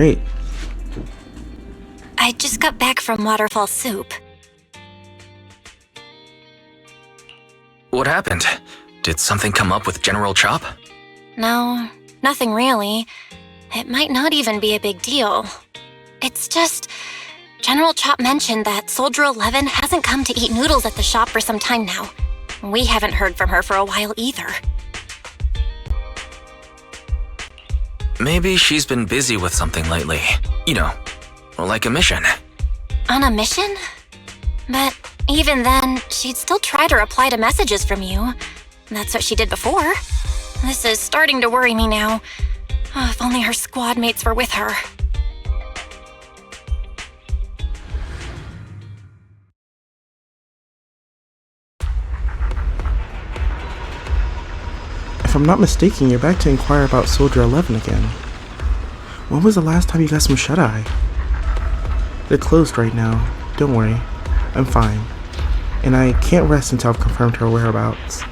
Great. I just got back from Waterfall Soup. What happened? Did something come up with General Chop? No, nothing really. It might not even be a big deal. It's just... General Chop mentioned that Soldier 11 hasn't come to eat noodles at the shop for some time now. We haven't heard from her for a while either. Maybe she's been busy with something lately. You know, like a mission. On a mission? But even then, she'd still try to reply to messages from you. That's what she did before. This is starting to worry me now. Oh, if only her squad mates were with her. If I'm not mistaken, you're back to inquire about Soldier 11 again. When was the last time you got some shut-eye? They're closed right now. Don't worry. I'm fine. And I can't rest until I've confirmed her whereabouts.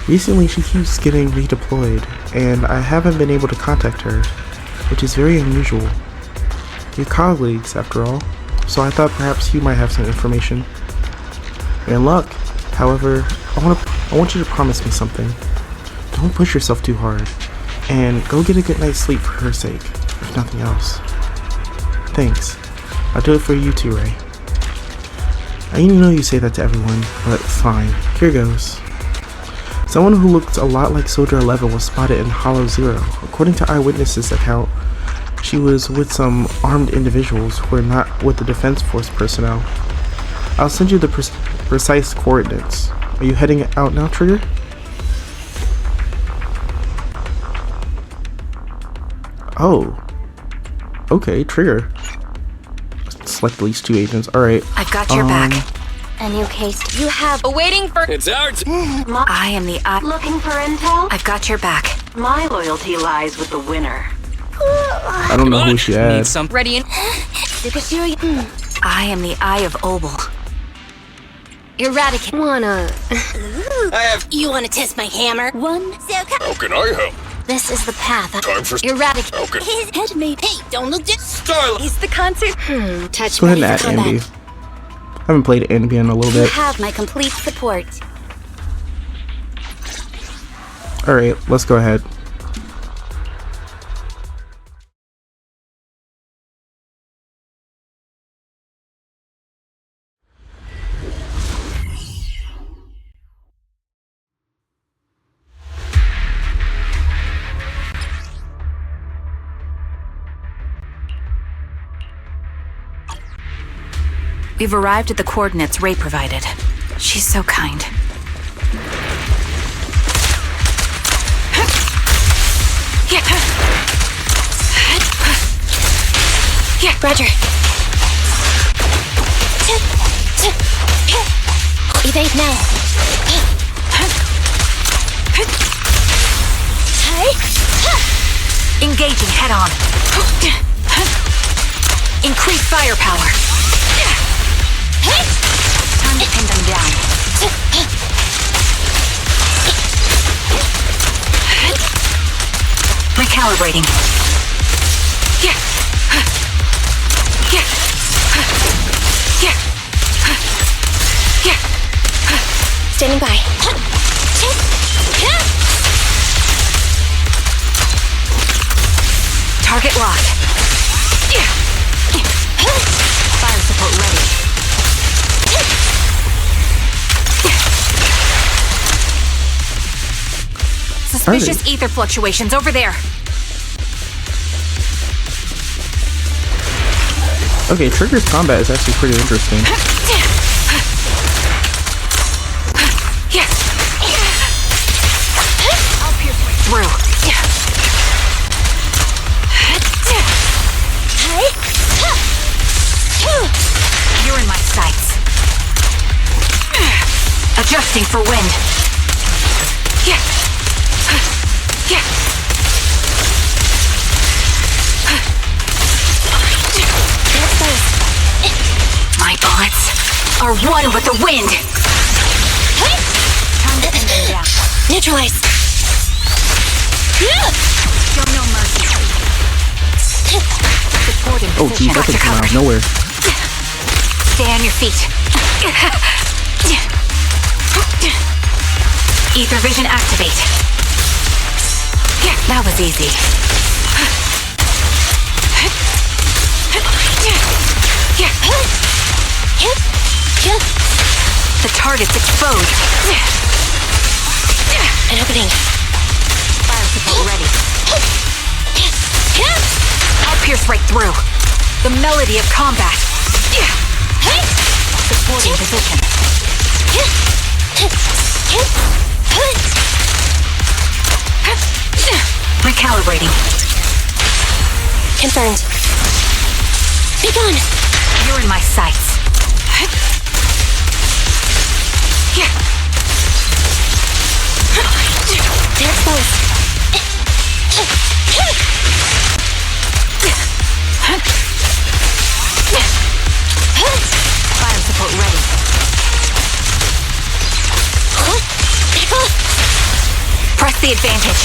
Recently, she keeps getting redeployed, and I haven't been able to contact her, which is very unusual. You're colleagues, after all, so I thought perhaps you might have some information. You're in luck. However, I want you to promise me something. Don't push yourself too hard, and go get a good night's sleep for her sake, if nothing else. Thanks. I'll do it for you too, Ray. I know you say that to everyone, but fine. Here goes. Someone who looked a lot like Soldier 11 was spotted in Hollow Zero. According to eyewitnesses' account, she was with some armed individuals who were not with the Defense Force personnel. I'll send you the precise coordinates. Are you heading out now, Trigger? Oh. Okay, Trigger. Select at least 2 agents. Alright. I've got your back. A new case. You have waiting for... It's ours! I am the... Looking for intel? I've got your back. My loyalty lies with the winner. I don't know who she Need had. some Ready and... I am the Eye of Obel. Eradicate. I have... You wanna test my hammer? How can I help? This is the path. Time for... Eradicate. Okay. His head made. Hey, don't look at... Starlight! Is the concert? Touch. Go ahead and add Andy. I haven't played Andy in a little You bit. have my complete support. Alright, let's go ahead. We've arrived at the coordinates Ray provided. She's so kind. Yeah, Roger. Evade now. Engaging head on. Increase firepower. Time to pin them down. Recalibrating. Standing by. Target locked. Fire support ready. Suspicious ether fluctuations over there. Okay, Trigger's combat is actually pretty interesting. I'll pierce right through. You're in my sights. Adjusting for wind. My bullets are one with the wind. Time to end them down. Neutralize. Show no mercy. Supporting Oh, position. geez, that Got thing you came out of covered. nowhere. Stay on your feet. Ether vision activate. That was easy. The target's exposed. An opening. Fire support ready. I'll pierce right through. The melody of combat. Supporting position. Recalibrating. Confirmed. Be gone! You're in my sights. They're exposed. Fire support ready. Back off! Press the advantage.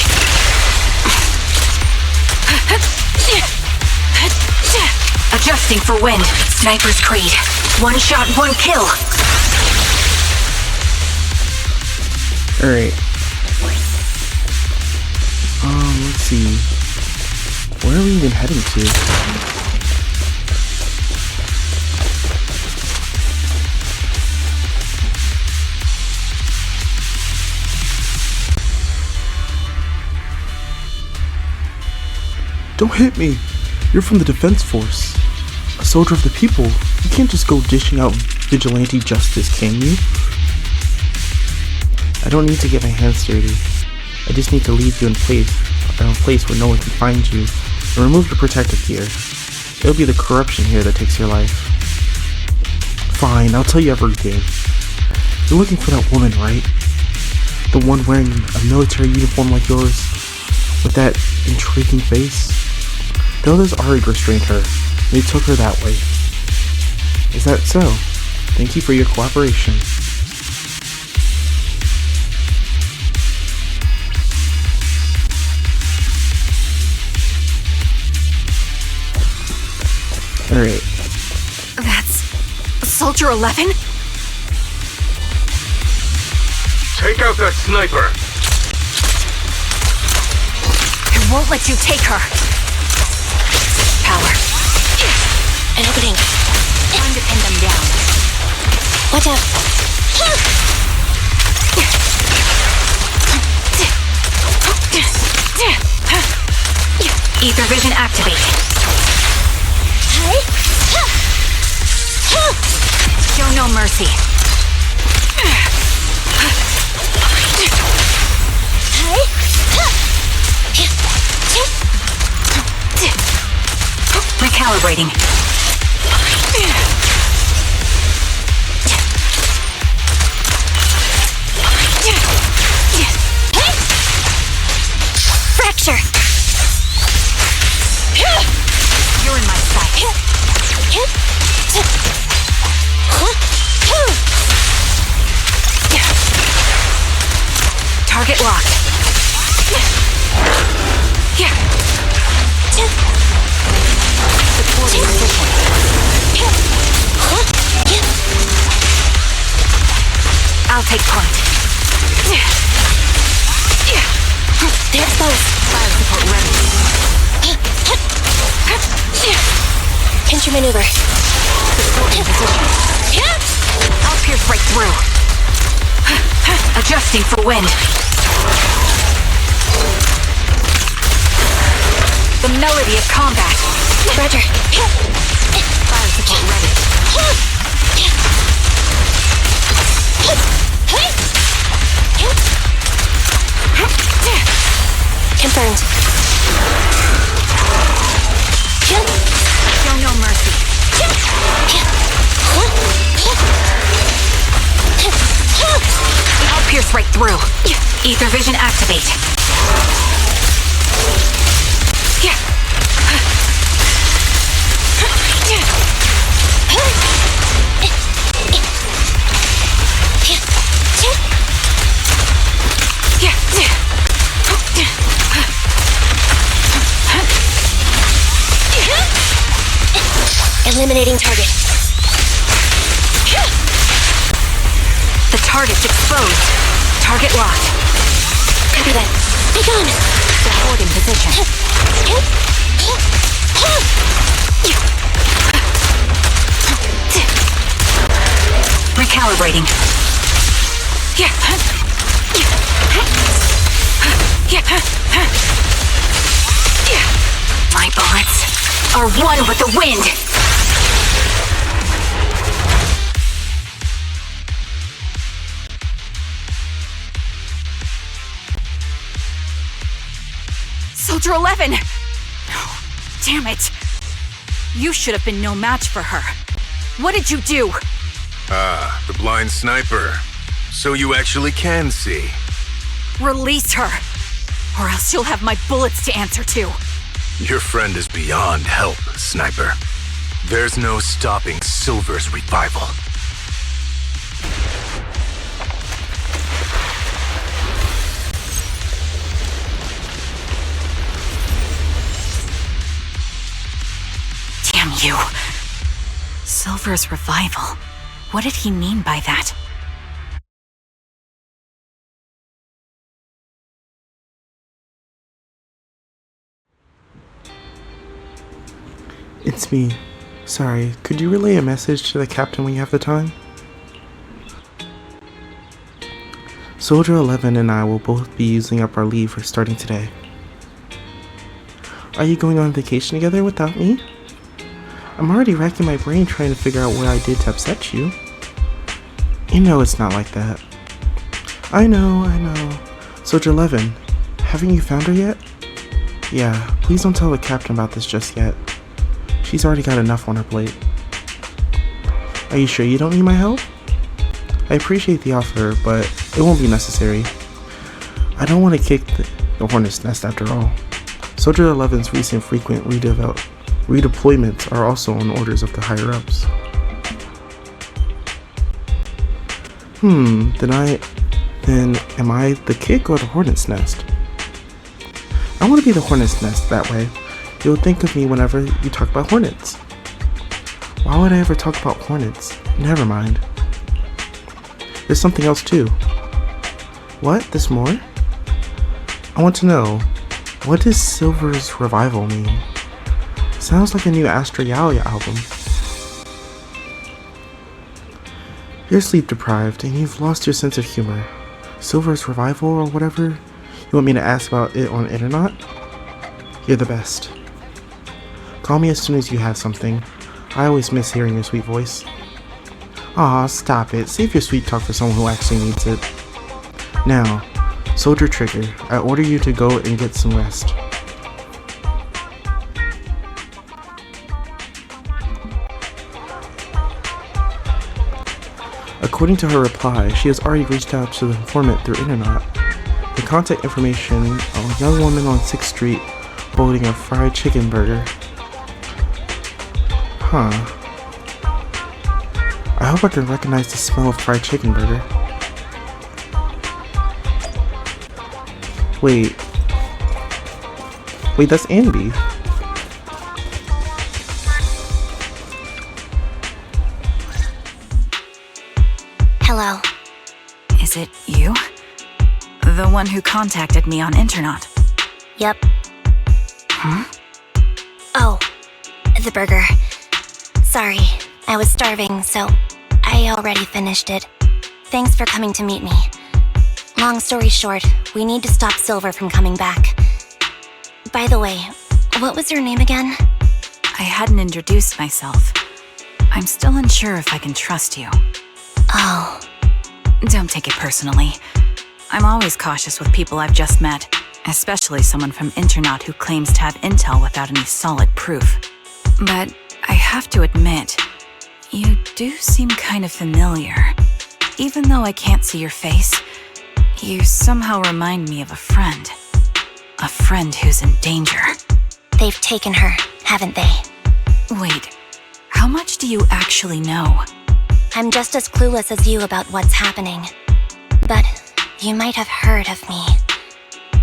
Adjusting for wind. Sniper's Creed. One shot, one kill. Alright. Let's see. Where are we even heading to? Don't hit me! You're from the Defense Force. A soldier of the people. You can't just go dishing out vigilante justice, can you? I don't need to get my hands dirty. I just need to leave you in a place where no one can find you, and remove your protective gear. It'll be the corruption here that takes your life. Fine, I'll tell you everything. You're looking for that woman, right? The one wearing a military uniform like yours, with that intriguing face? The others already restrained her. They took her that way. Is that so? Thank you for your cooperation. Alright. That's Soldier 11? Take out that sniper! I won't let you take her. Power. An opening. Time to pin them down. Watch out. Ether vision activate. Show no mercy. Recalibrating. Fracture. You're in my sight. Target locked. Supporting position. I'll take point. They're exposed. Fire support ready. Pinch your maneuver. Supporting position. I'll pierce right through. Adjusting for wind. The melody of combat. Roger. Fire support ready. Confirmed. Show no mercy. I'll pierce right through. Ether vision activate. Eliminating target. The target's exposed. Target locked. Copy that. Be gone! Support in position. Recalibrating. My bullets are one with the wind. Soldier 11! Oh, damn it. You should have been no match for her. What did you do? Ah, the blind sniper. So you actually can see. Release her, or else you'll have my bullets to answer to. Your friend is beyond help, Sniper. There's no stopping Silver's revival. Damn you. Silver's revival. What did he mean by that? It's me. Sorry, could you relay a message to the captain when you have the time? Soldier 11 and I will both be using up our leave for starting today. Are you going on vacation together without me? I'm already racking my brain trying to figure out what I did to upset you. You know it's not like that. I know. Soldier 11, haven't you found her yet? Yeah, please don't tell the captain about this just yet. She's already got enough on her plate. Are you sure you don't need my help? I appreciate the offer, but it won't be necessary. I don't want to kick the hornet's nest after all. Soldier 11's recent frequent redeployments are also on orders of the higher-ups. Then am I the kick or the hornet's nest? I want to be the hornet's nest, that way you'll think of me whenever you talk about hornets. Why would I ever talk about hornets? Never mind. There's something else too. What? There's more? I want to know, what does Silver's revival mean? Sounds like a new Astralia album. You're sleep deprived and you've lost your sense of humor. Silver's revival or whatever? You want me to ask about it on internet? You're the best. Call me as soon as you have something. I always miss hearing your sweet voice. Aw, stop it. Save your sweet talk for someone who actually needs it. Now, Soldier Trigger, I order you to go and get some rest. According to her reply, she has already reached out to the informant through internet. The contact information of a young woman on 6th Street holding a fried chicken burger. Huh. I hope I can recognize the smell of fried chicken burger. Wait, that's Andy. Hello. Is it you? The one who contacted me on internet? Yep. Huh? Oh, the burger. Sorry, I was starving, so I already finished it. Thanks for coming to meet me. Long story short, we need to stop Silver from coming back. By the way, what was your name again? I hadn't introduced myself. I'm still unsure if I can trust you. Oh. Don't take it personally. I'm always cautious with people I've just met, especially someone from internet who claims to have intel without any solid proof. But I have to admit, you do seem kind of familiar. Even though I can't see your face, you somehow remind me of a friend. A friend who's in danger. They've taken her, haven't they? Wait, how much do you actually know? I'm just as clueless as you about what's happening. But you might have heard of me.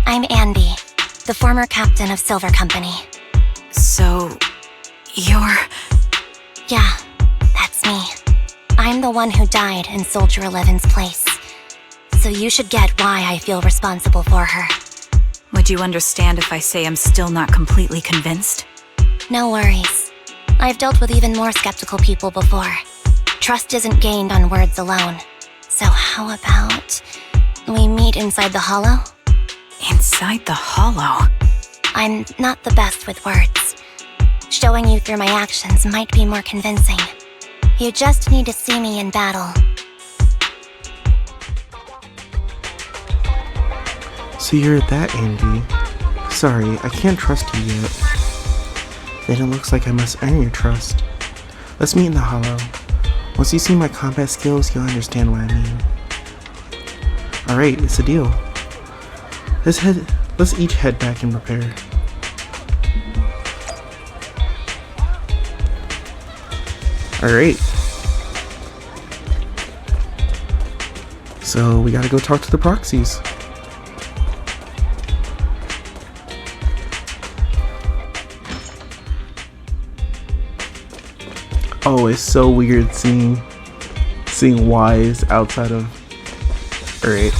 I'm Andy, the former captain of Silver Company. So, one who died in Soldier 11's place. So you should get why I feel responsible for her. Would you understand if I say I'm still not completely convinced? No worries. I've dealt with even more skeptical people before. Trust isn't gained on words alone. So how about we meet inside the hollow? Inside the hollow? I'm not the best with words. Showing you through my actions might be more convincing. You just need to see me in battle. So you're that Andy. Sorry, I can't trust you yet. Then it looks like I must earn your trust. Let's meet in the hollow. Once you see my combat skills, you'll understand what I mean. Alright, it's a deal. Let's each head back and prepare. Alright. So we gotta go talk to the proxies. Oh, it's so weird seeing Wise outside of... Alright.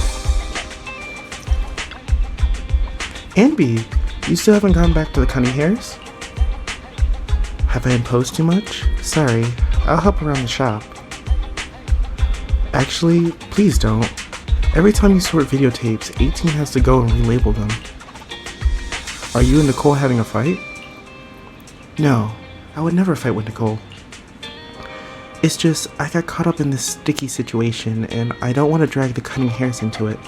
Anby, you still haven't gone back to the Cunning Hairs? Have I imposed too much? Sorry, I'll help around the shop. Actually, please don't. Every time you sort videotapes, 18 has to go and relabel them. Are you and Nicole having a fight? No, I would never fight with Nicole. It's just, I got caught up in this sticky situation, and I don't want to drag the Cunning Hairs into it.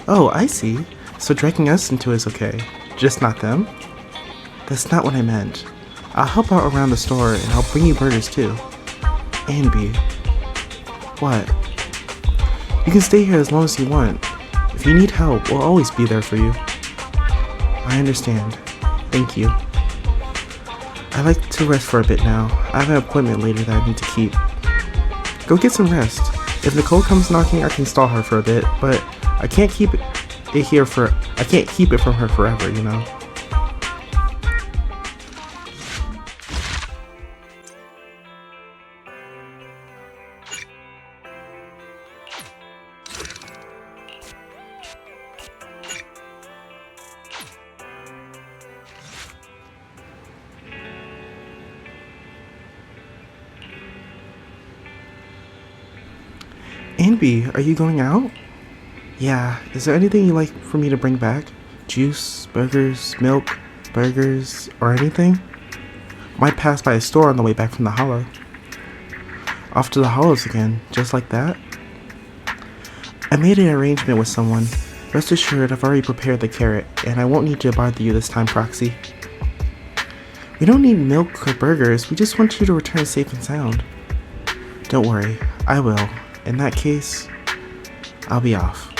Oh, I see. So dragging us into it is okay, just not them? That's not what I meant. I'll help out around the store, and I'll bring you burgers too. Anby. What? You can stay here as long as you want. If you need help, we'll always be there for you. I understand. Thank you. I'd like to rest for a bit now. I have an appointment later that I need to keep. Go get some rest. If Nicole comes knocking, I can stall her for a bit, but I can't keep it from her forever, you know? Anby, are you going out? Yeah, is there anything you'd like for me to bring back? Juice, burgers, milk, burgers, or anything? Might pass by a store on the way back from the hollow. Off to the hollows again, just like that? I made an arrangement with someone. Rest assured I've already prepared the carrot, and I won't need to bother you this time, Proxy. We don't need milk or burgers, we just want you to return safe and sound. Don't worry, I will. In that case, I'll be off.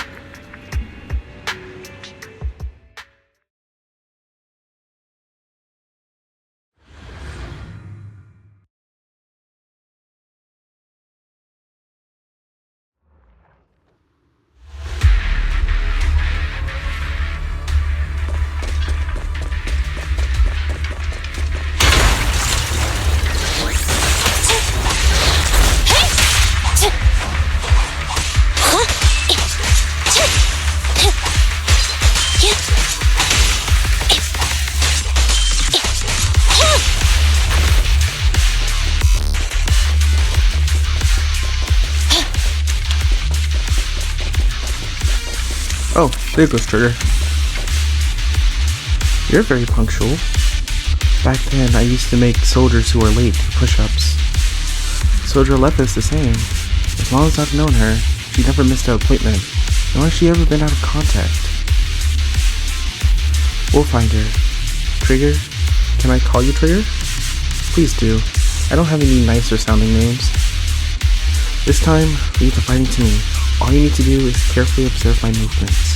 Oh, there goes Trigger. You're very punctual. Back then, I used to make soldiers who were late do push-ups. Soldier 11 is the same. As long as I've known her, she never missed an appointment, nor has she ever been out of contact. We'll find her. Trigger? Can I call you Trigger? Please do. I don't have any nicer sounding names. This time, leave the fighting to me. All you need to do is carefully observe my movements.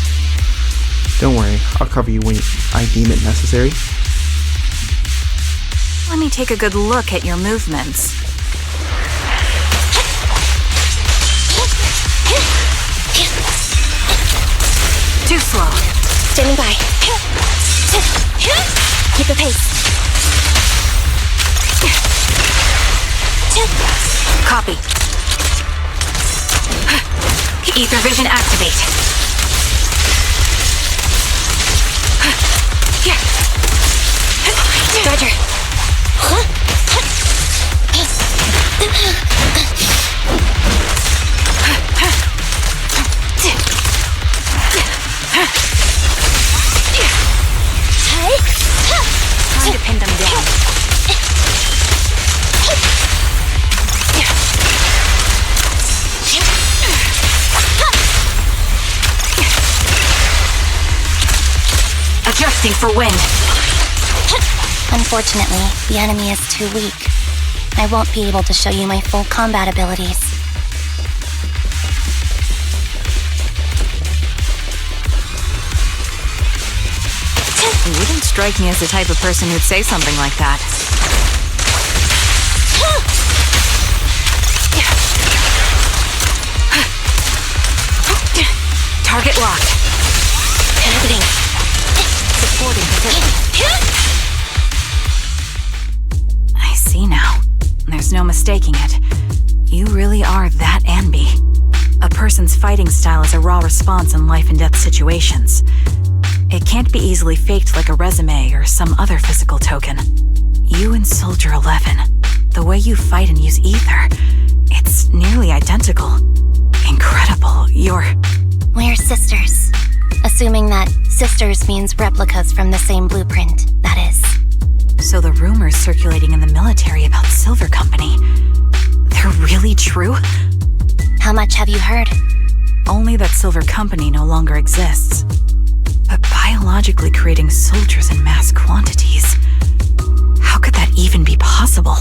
Don't worry, I'll cover you when I deem it necessary. Let me take a good look at your movements. Too slow. Standing by. Keep the pace. Copy. Ether vision activate. Roger. Trying to pin them down. Adjusting for wind. Unfortunately, the enemy is too weak. I won't be able to show you my full combat abilities. You wouldn't strike me as the type of person who'd say something like that. Target locked. Happening. Supporting position. I see now. There's no mistaking it. You really are that Anby. A person's fighting style is a raw response in life and death situations. It can't be easily faked like a resume or some other physical token. You and Soldier 11, the way you fight and use ether, it's nearly identical. Incredible. We're sisters. Assuming that sisters means replicas from the same blueprint, that is. So the rumors circulating in the military about Silver Company, they're really true? How much have you heard? Only that Silver Company no longer exists. But biologically creating soldiers in mass quantities, how could that even be possible?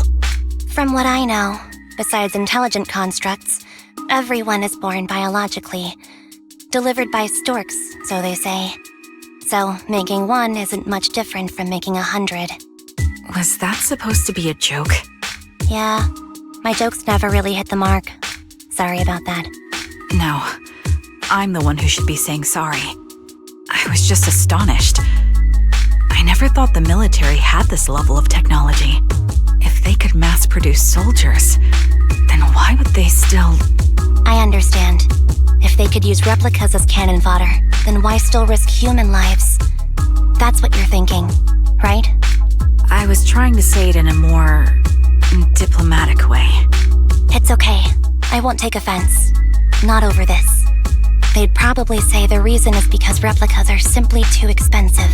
From what I know, besides intelligent constructs, everyone is born biologically. Delivered by storks, so they say. So, making one isn't much different from making 100. Was that supposed to be a joke? Yeah, my jokes never really hit the mark. Sorry about that. No, I'm the one who should be saying sorry. I was just astonished. I never thought the military had this level of technology. If they could mass produce soldiers, then why would they still... I understand. If they could use replicas as cannon fodder, then why still risk human lives? That's what you're thinking, right? I was trying to say it in a more diplomatic way. It's okay. I won't take offense. Not over this. They'd probably say the reason is because replicas are simply too expensive.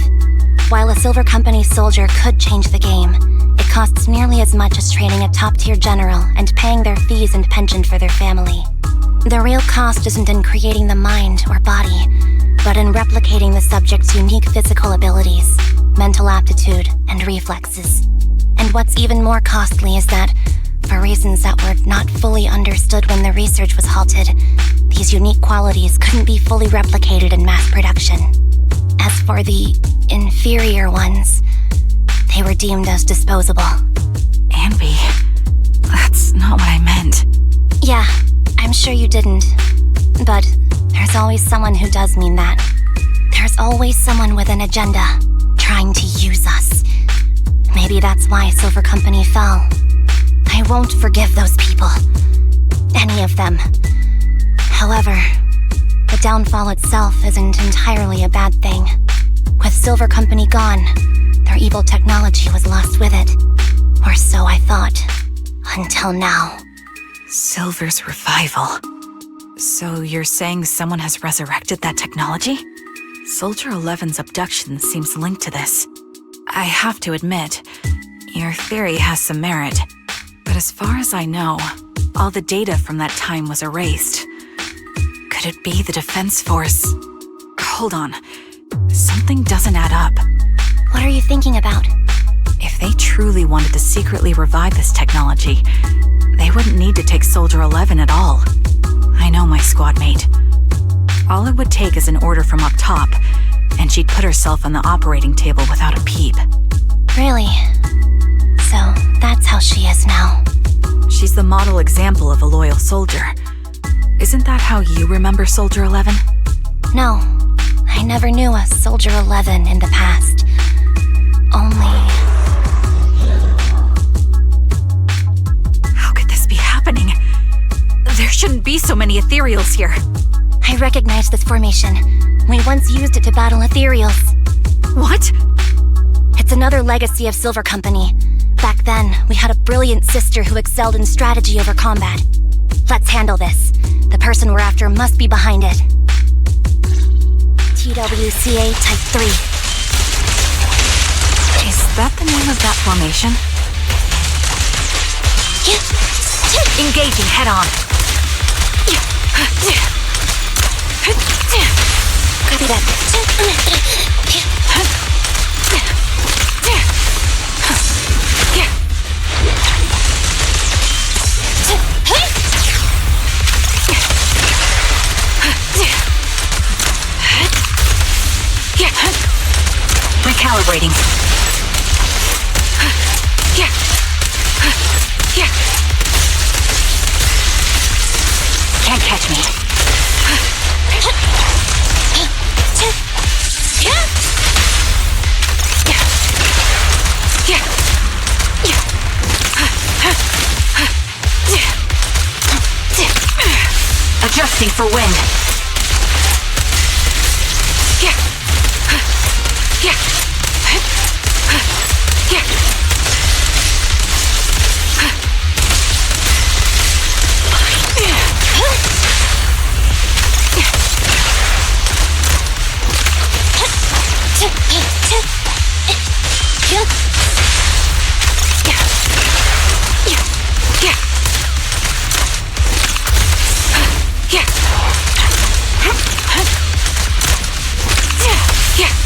While a Silver Company soldier could change the game, it costs nearly as much as training a top-tier general and paying their fees and pension for their family. The real cost isn't in creating the mind or body, but in replicating the subject's unique physical abilities, mental aptitude, and reflexes. And what's even more costly is that, for reasons that were not fully understood when the research was halted, these unique qualities couldn't be fully replicated in mass production. As for the inferior ones, they were deemed as disposable. Anby, that's not what I meant. Yeah, I'm sure you didn't. But there's always someone who does mean that. There's always someone with an agenda, trying to use us. Maybe that's why Silver Company fell. I won't forgive those people. Any of them. However, the downfall itself isn't entirely a bad thing. With Silver Company gone, their evil technology was lost with it. Or so I thought. Until now. Silver's revival. So you're saying someone has resurrected that technology? Soldier 11's abduction seems linked to this. I have to admit, your theory has some merit. But as far as I know, all the data from that time was erased. Could it be the Defense Force? Hold on. Something doesn't add up. What are you thinking about? If they truly wanted to secretly revive this technology, they wouldn't need to take Soldier 11 at all. I know my squad mate. All it would take is an order from up top, and she'd put herself on the operating table without a peep. Really? So, that's how she is now. She's the model example of a loyal soldier. Isn't that how you remember Soldier 11? No, I never knew a Soldier 11 in the past. Only... How could this be happening? There shouldn't be so many ethereals here. I recognize this formation. We once used it to battle ethereals. What? It's another legacy of Silver Company. Back then, we had a brilliant sister who excelled in strategy over combat. Let's handle this. The person we're after must be behind it. TWCA Type 3. Is that the name of that formation? Engaging head on. Copy that. Recalibrating. Can't catch me. Adjusting for wind.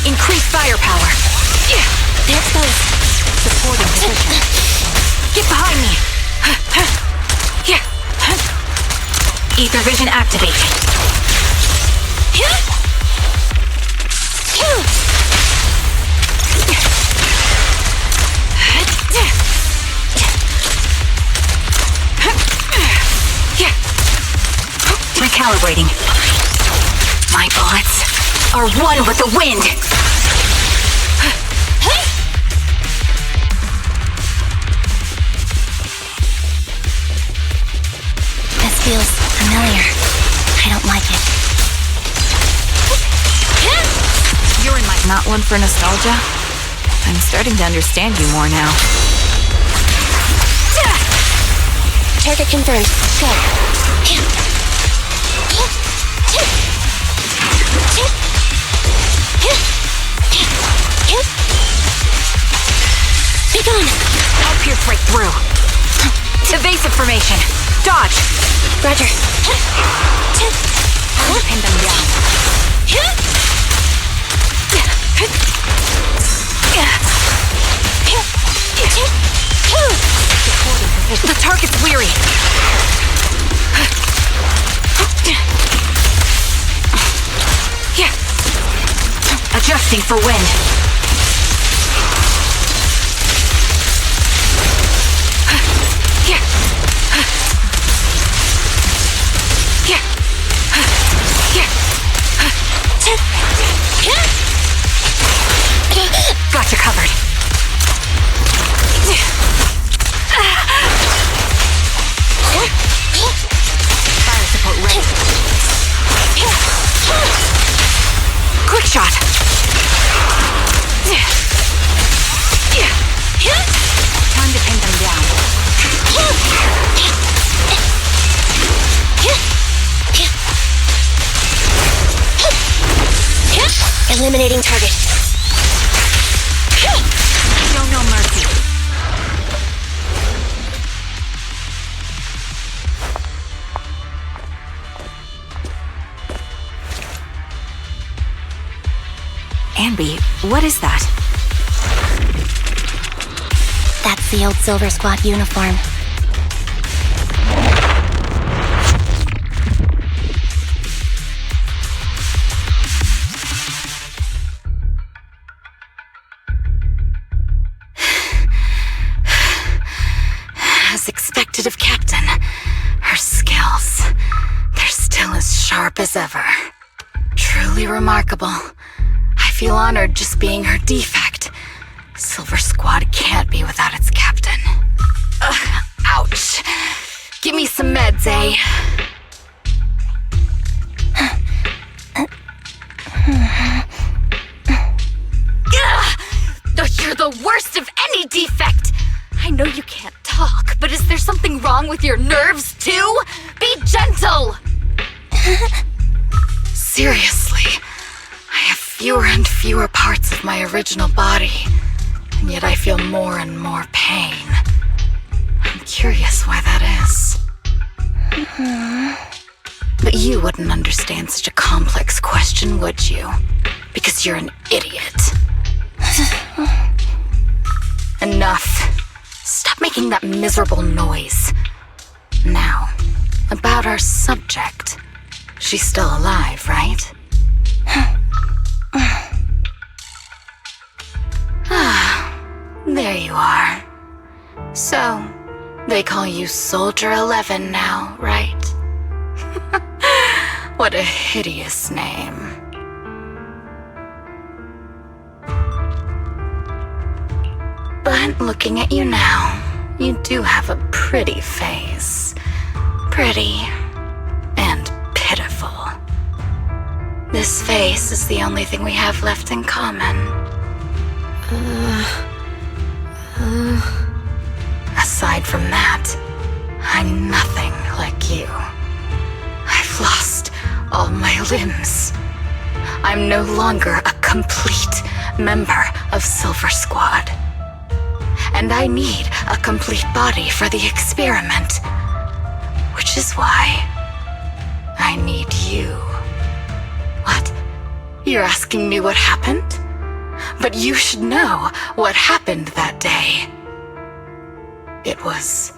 Increase firepower. They're exposed. Supporting position. Get behind me. Ether vision activate. Recalibrating. My bullets are one with the wind. This feels familiar. I don't like it. You're in my... Not one for nostalgia? I'm starting to understand you more now. Target confirmed. Go. Be gone. I'll pierce right through. Evasive formation. Dodge. Roger. I'll pin them down. The target's weary. Adjusting for wind. Got you covered. Fire support ready. Quick shot. Time to pin them down. Eliminating target. Show no mercy. Ambi, what is that? That's the old Silver Squad uniform. As expected of Captain, her skills, they're still as sharp as ever. Truly remarkable. I feel honored just being her defect. Silver Squad can't be without its captain. Ouch. Give me some meds, eh? know you can't talk, but is there something wrong with your nerves, too? Be gentle! Seriously, I have fewer and fewer parts of my original body, and yet I feel more and more pain. I'm curious why that is. But you wouldn't understand such a complex question, would you? Because you're an idiot. Enough. Stop making that miserable noise. Now, about our subject. She's still alive, right? There you are. So, they call you Soldier 11 now, right? What a hideous name. But looking at you now, you do have a pretty face. Pretty and pitiful. This face is the only thing we have left in common. Aside from that, I'm nothing like you. I've lost all my limbs. I'm no longer a complete member of Silver Squad. And I need a complete body for the experiment. Which is why I need you. What? You're asking me what happened? But you should know what happened that day. It was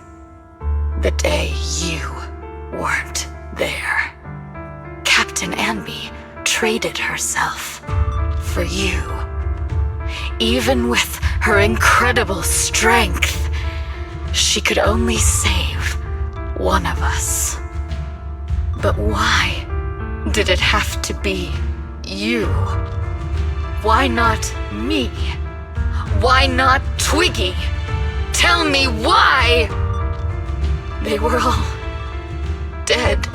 the day you weren't there. Captain Anby traded herself for you. Even with her incredible strength, she could only save one of us. But why did it have to be you? Why not me? Why not Twiggy? Tell me why! They were all dead.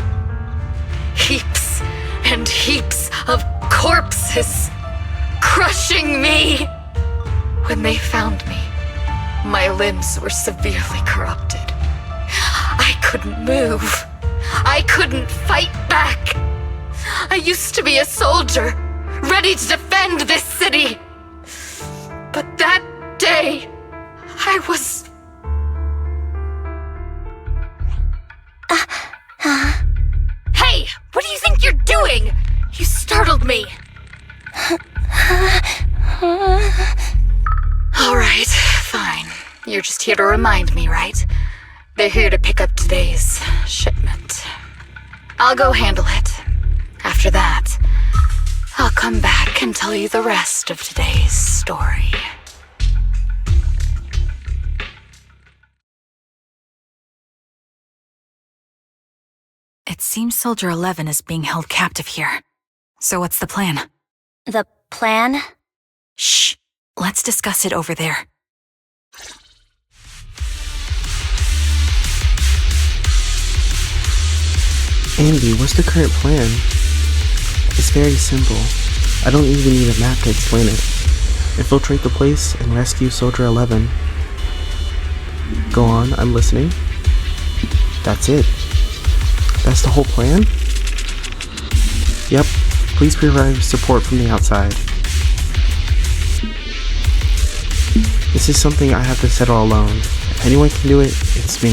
Heaps and heaps of corpses crushing me. When they found me, my limbs were severely corrupted. I couldn't move. I couldn't fight back. I used to be a soldier, ready to defend this city. But that day, I was... Hey, what do you think you're doing? You startled me. All right, fine. You're just here to remind me, right? They're here to pick up today's shipment. I'll go handle it. After that, I'll come back and tell you the rest of today's story. It seems Soldier 11 is being held captive here. So what's the plan? The plan? Shh. Let's discuss it over there. Andy, what's the current plan? It's very simple. I don't even need a map to explain it. Infiltrate the place and rescue Soldier 11. Go on, I'm listening. That's it. That's the whole plan? Yep, please provide support from the outside. This is something I have to settle alone. If anyone can do it, it's me.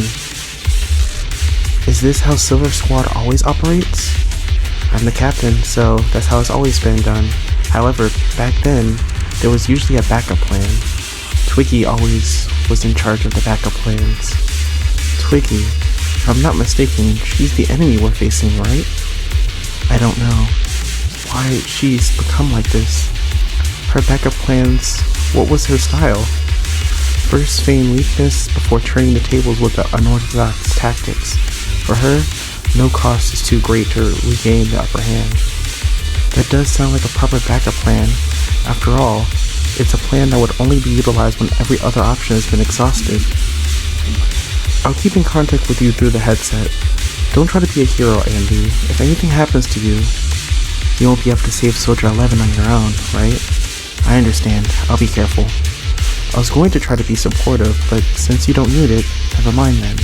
Is this how Silver Squad always operates? I'm the captain, so that's how it's always been done. However, back then, there was usually a backup plan. Twiggy always was in charge of the backup plans. Twiggy, if I'm not mistaken, she's the enemy we're facing, right? I don't know why she's become like this. Her backup plans, what was her style? First feign weakness before turning the tables with the unorthodox tactics. For her, no cost is too great to regain the upper hand. That does sound like a proper backup plan. After all, it's a plan that would only be utilized when every other option has been exhausted. I'll keep in contact with you through the headset. Don't try to be a hero, Andy. If anything happens to you, you won't be able to save Soldier 11 on your own, right? I understand. I'll be careful. I was going to try to be supportive, but since you don't need it, never mind then.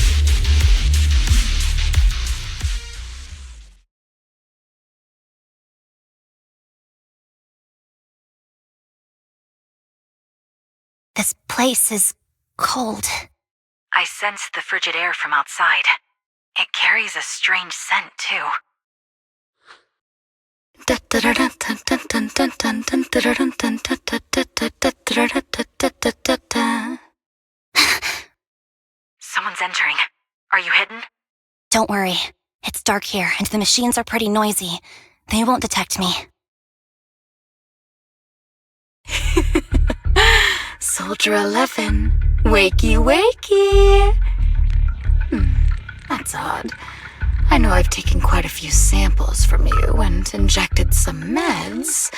This place is cold. I sense the frigid air from outside. It carries a strange scent, too. Someone's entering. Are you hidden? Don't worry. It's dark here, and the machines are pretty noisy. They won't detect me. Soldier 11, wakey wakey. That's odd. I know I've taken quite a few samples from you and injected some meds,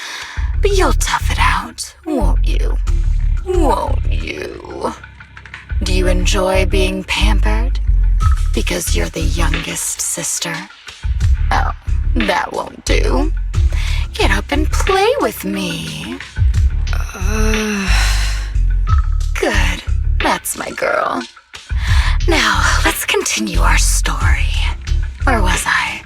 but you'll tough it out, won't you? Won't you? Do you enjoy being pampered? Because you're the youngest sister? Oh, that won't do. Get up and play with me. Good. That's my girl. Now, let's continue our story. Where was I?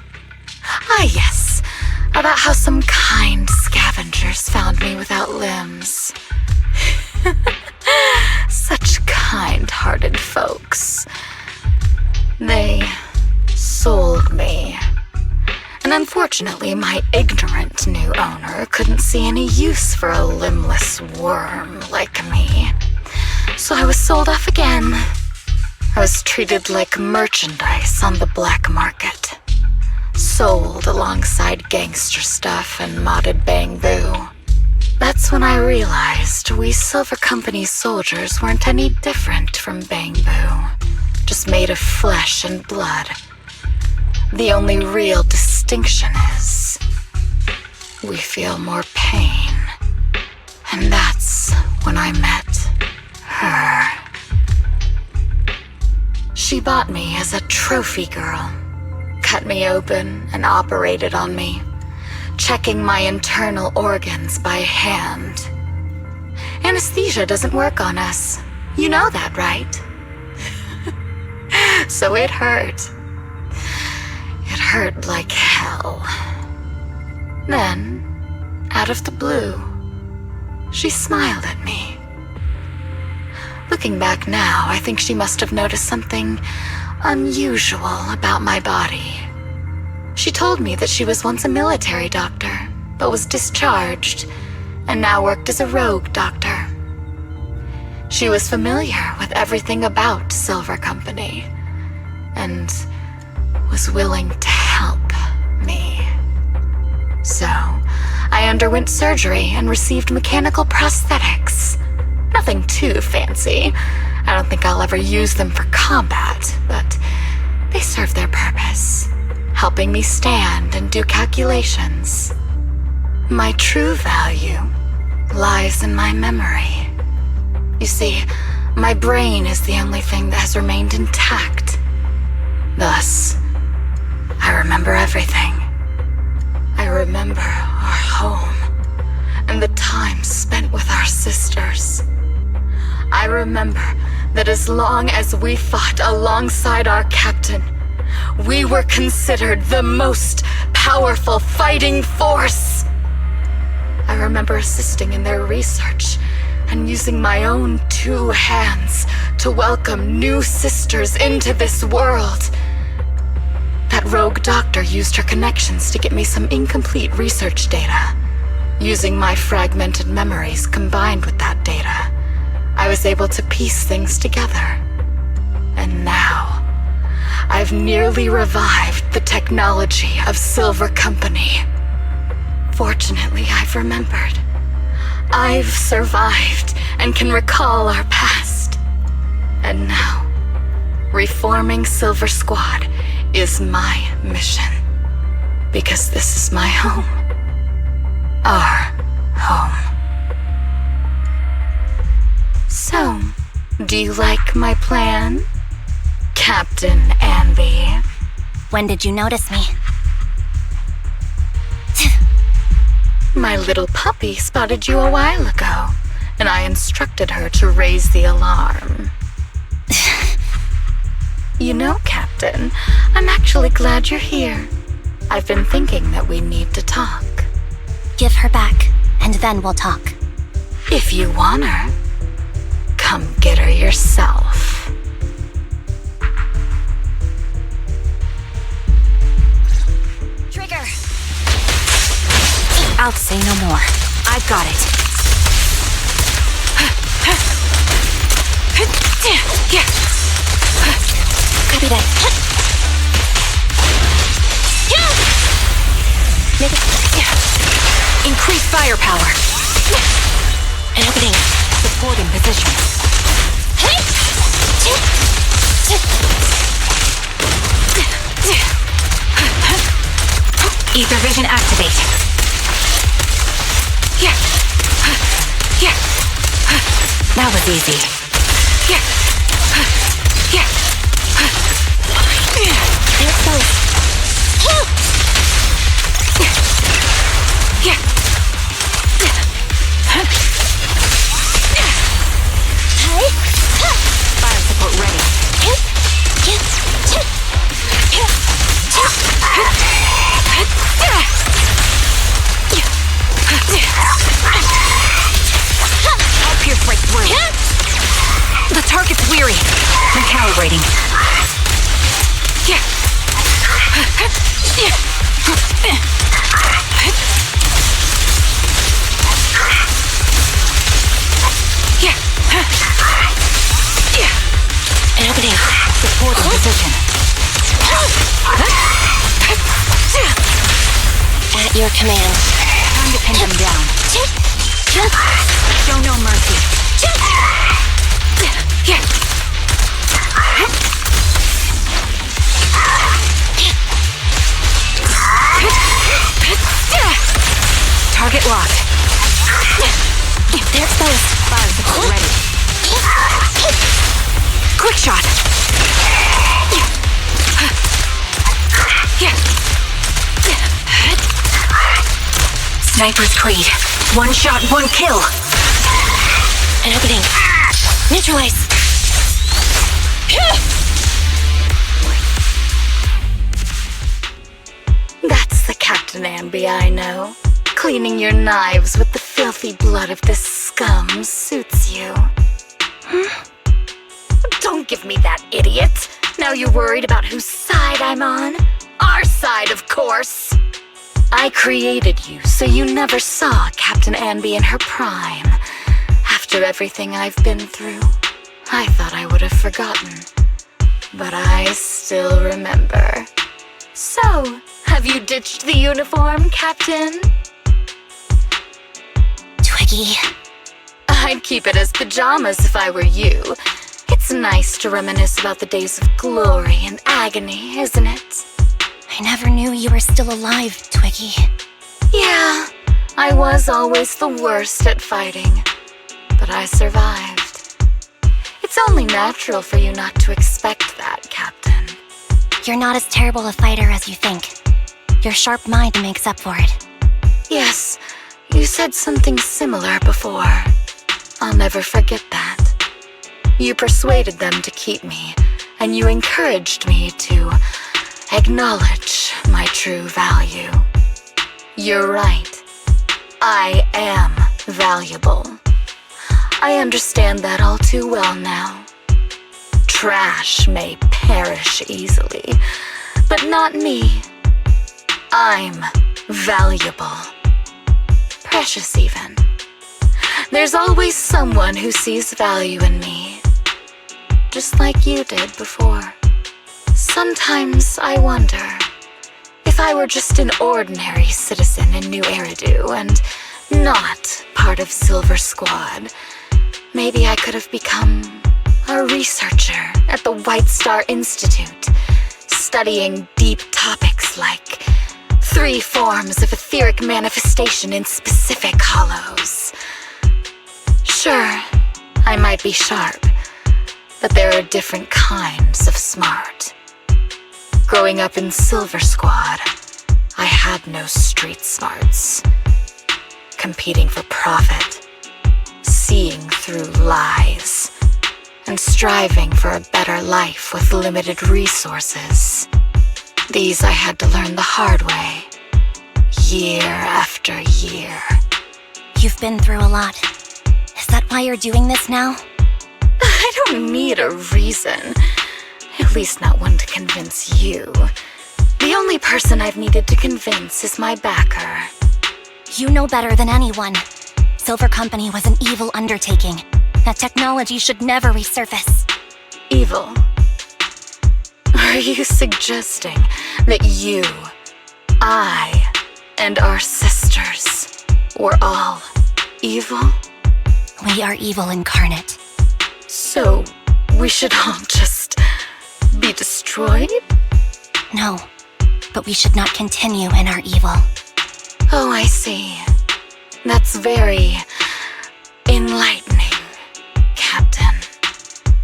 Ah, yes. About how some kind scavengers found me without limbs. Such kind-hearted folks. They sold me. And unfortunately, my ignorant new owner couldn't see any use for a limbless worm like me. So I was sold off again. I was treated like merchandise on the black market. Sold alongside gangster stuff and modded bamboo. That's when I realized we Silver Company soldiers weren't any different from bamboo. Just made of flesh and blood. The only real distinction is we feel more pain. And that's when I met her. She bought me as a trophy girl, cut me open and operated on me, checking my internal organs by hand. Anesthesia doesn't work on us. You know that, right? So it hurt. It hurt like hell. Then, out of the blue, she smiled at me. Looking back now, I think she must have noticed something unusual about my body. She told me that she was once a military doctor, but was discharged, and now worked as a rogue doctor. She was familiar with everything about Silver Company, and was willing to help me. So, I underwent surgery and received mechanical prosthetics. Nothing too fancy. I don't think I'll ever use them for combat, but they serve their purpose, helping me stand and do calculations. My true value lies in my memory. You see, my brain is the only thing that has remained intact. Thus, I remember everything. I remember our home and the time spent with our sisters. I remember that as long as we fought alongside our captain, we were considered the most powerful fighting force. I remember assisting in their research and using my own 2 hands to welcome new sisters into this world. That rogue doctor used her connections to get me some incomplete research data. Using my fragmented memories combined with that data, I was able to piece things together. And now, I've nearly revived the technology of Silver Company. Fortunately, I've remembered. I've survived and can recall our past. And now, reforming Silver Squad is my mission. Because this is my home. Our home. So, do you like my plan, Captain Anby? When did you notice me? My little puppy spotted you a while ago, and I instructed her to raise the alarm. You know, Captain, I'm actually glad you're here. I've been thinking that we need to talk. Give her back, and then we'll talk. If you want her, come get her yourself. Trigger! I'll say no more. I've got it. Copy that. Make it... Increase firepower. An opening. Supporting position. Ether vision activate. That was easy. They're exposed. Fire support ready. I'll pierce right through. The target's weary. Recalibrating. An opening. Supporting position. At your command. Time to pin them down. Show no mercy. Target locked. They're exposed. Fire support ready. Quick shot. Sniper's Creed. One shot, one kill. An opening. Neutralize. That's the Captain Anby I know. Cleaning your knives with the filthy blood of this scum suits you. Don't give me that, idiot. Now you're worried about whose side I'm on? Our side, of course. I created you so you never saw Captain Anby in her prime. After everything I've been through, I thought I would have forgotten. But I still remember. So, have you ditched the uniform, Captain? Twiggy. I'd keep it as pajamas if I were you. It's nice to reminisce about the days of glory and agony, isn't it? I never knew you were still alive, Twiggy. Yeah, I was always the worst at fighting, but I survived. It's only natural for you not to expect that, Captain. You're not as terrible a fighter as you think. Your sharp mind makes up for it. Yes, you said something similar before. I'll never forget that. You persuaded them to keep me, and you encouraged me to acknowledge my true value. You're right. I am valuable. I understand that all too well now. Trash may perish easily, but not me. I'm valuable. Precious even. There's always someone who sees value in me, just like you did before. Sometimes I wonder if I were just an ordinary citizen in New Eridu and not part of Silver Squad, maybe I could have become a researcher at the White Star Institute, studying deep topics like 3 forms of etheric manifestation in specific hollows. Sure, I might be sharp, but there are different kinds of smart. Growing up in Silver Squad, I had no street smarts. Competing for profit, seeing through lies and striving for a better life with limited resources. These I had to learn the hard way, year after year. You've been through a lot. Is that why you're doing this now? I don't need a reason. At least not one to convince you. The only person I've needed to convince is my backer. You know better than anyone. Silver Company was an evil undertaking. That technology should never resurface. Evil? Are you suggesting that you, I, and our sisters were all evil? We are evil incarnate. So, we should all just be destroyed? No, but we should not continue in our evil. Oh, I see. That's very enlightening, Captain.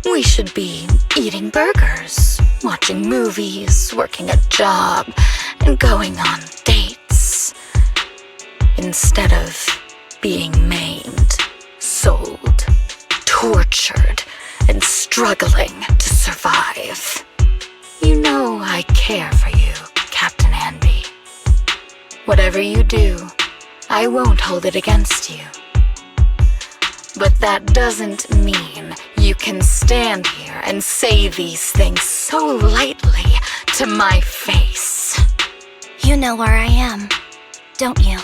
We should be eating burgers, watching movies, working a job, and going on dates. Instead of being maimed, sold, tortured, and struggling to survive. You know I care for you, Captain Anby. Whatever you do, I won't hold it against you. But that doesn't mean you can stand here and say these things so lightly to my face. You know where I am, don't you?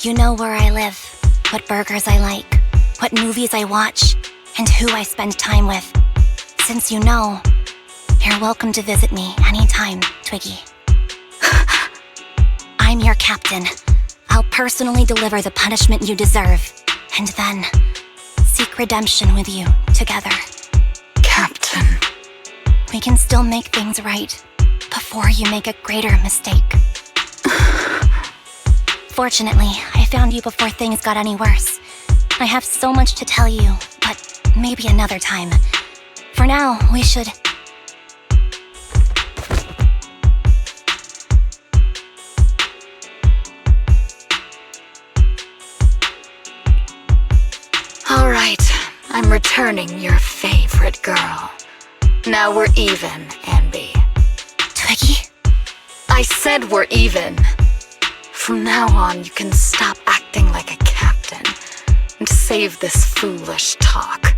You know where I live, what burgers I like, what movies I watch, and who I spend time with. Since you know, you're welcome to visit me anytime, Twiggy. I'm your captain. I'll personally deliver the punishment you deserve, and then seek redemption with you together. Captain. We can still make things right before you make a greater mistake. Fortunately, I found you before things got any worse. I have so much to tell you, but maybe another time. For now, we should... All right, I'm returning your favorite girl. Now we're even, Anby. Twiggy? I said we're even. From now on, you can stop acting like a captain and save this foolish talk.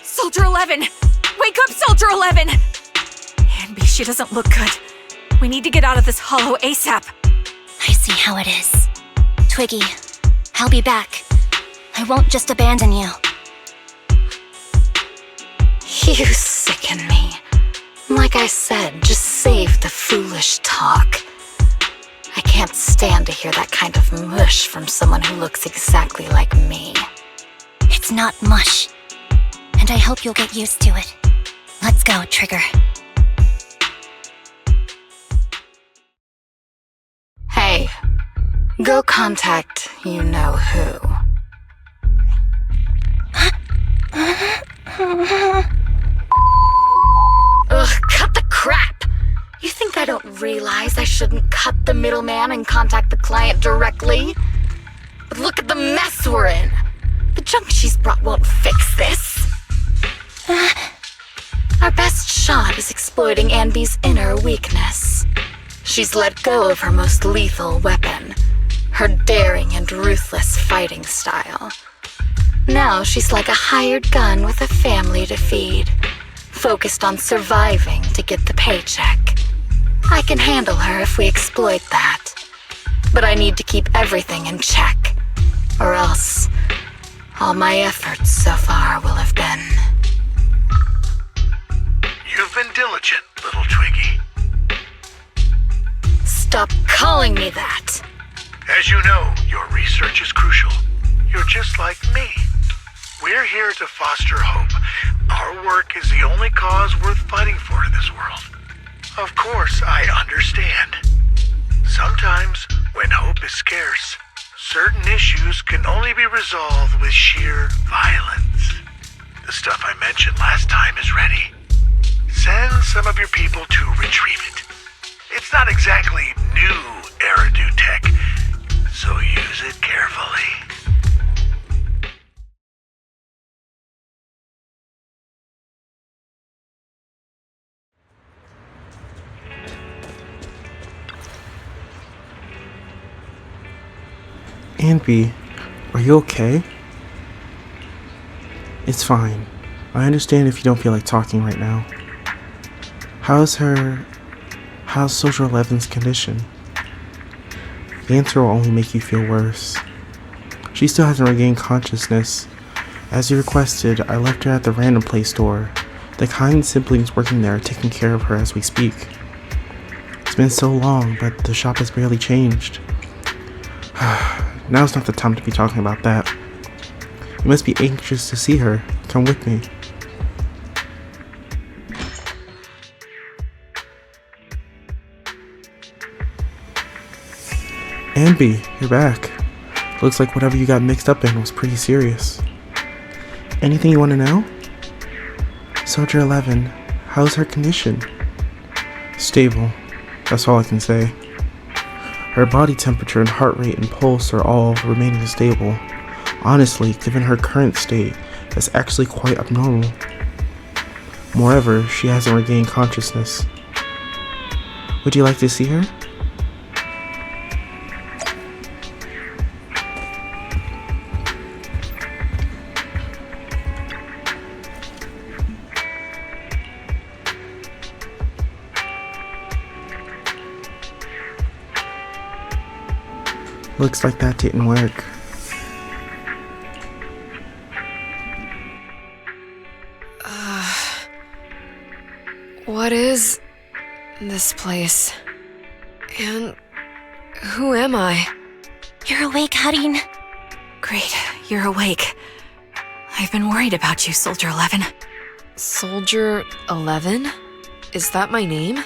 Soldier 11! Wake up, Soldier 11! Anby, she doesn't look good. We need to get out of this hollow ASAP. I see how it is. Twiggy, I'll be back. I won't just abandon you. You sicken me. Like I said, just save the foolish talk. I can't stand to hear that kind of mush from someone who looks exactly like me. It's not mush. And I hope you'll get used to it. Let's go, Trigger. Hey, go contact you-know-who. Ugh, cut the crap! You think I don't realize I shouldn't cut the middleman and contact the client directly? But look at the mess we're in! The junk she's brought won't fix this. Our best shot is exploiting Anby's inner weakness. She's let go of her most lethal weapon, her daring and ruthless fighting style. Now she's like a hired gun with a family to feed, focused on surviving to get the paycheck. I can handle her if we exploit that. But I need to keep everything in check, or else all my efforts so far will have been... You've been diligent, little Twiggy. Stop calling me that! As you know, your research is crucial. You're just like me. We're here to foster hope. Our work is the only cause worth fighting for in this world. Of course, I understand. Sometimes, when hope is scarce, certain issues can only be resolved with sheer violence. The stuff I mentioned last time is ready. Send some of your people to retrieve it. It's not exactly new Eridu tech, so use it carefully. Anby, are you okay? It's fine. I understand if you don't feel like talking right now. How's Soldier 11's condition? The answer will only make you feel worse. She still hasn't regained consciousness. As you requested, I left her at the random play store. The kind siblings working there are taking care of her as we speak. It's been so long, but the shop has barely changed. Now's not the time to be talking about that. You must be anxious to see her. Come with me. Anby, you're back. Looks like whatever you got mixed up in was pretty serious. Anything you want to know? Soldier 11, how's her condition? Stable. That's all I can say. Her body temperature and heart rate and pulse are all remaining stable. Honestly, given her current state, that's actually quite abnormal. Moreover, she hasn't regained consciousness. Would you like to see her? Looks like that didn't work. What is this place? And who am I? You're awake, Harin. Great, you're awake. I've been worried about you, Soldier 11. Soldier 11? Is that my name?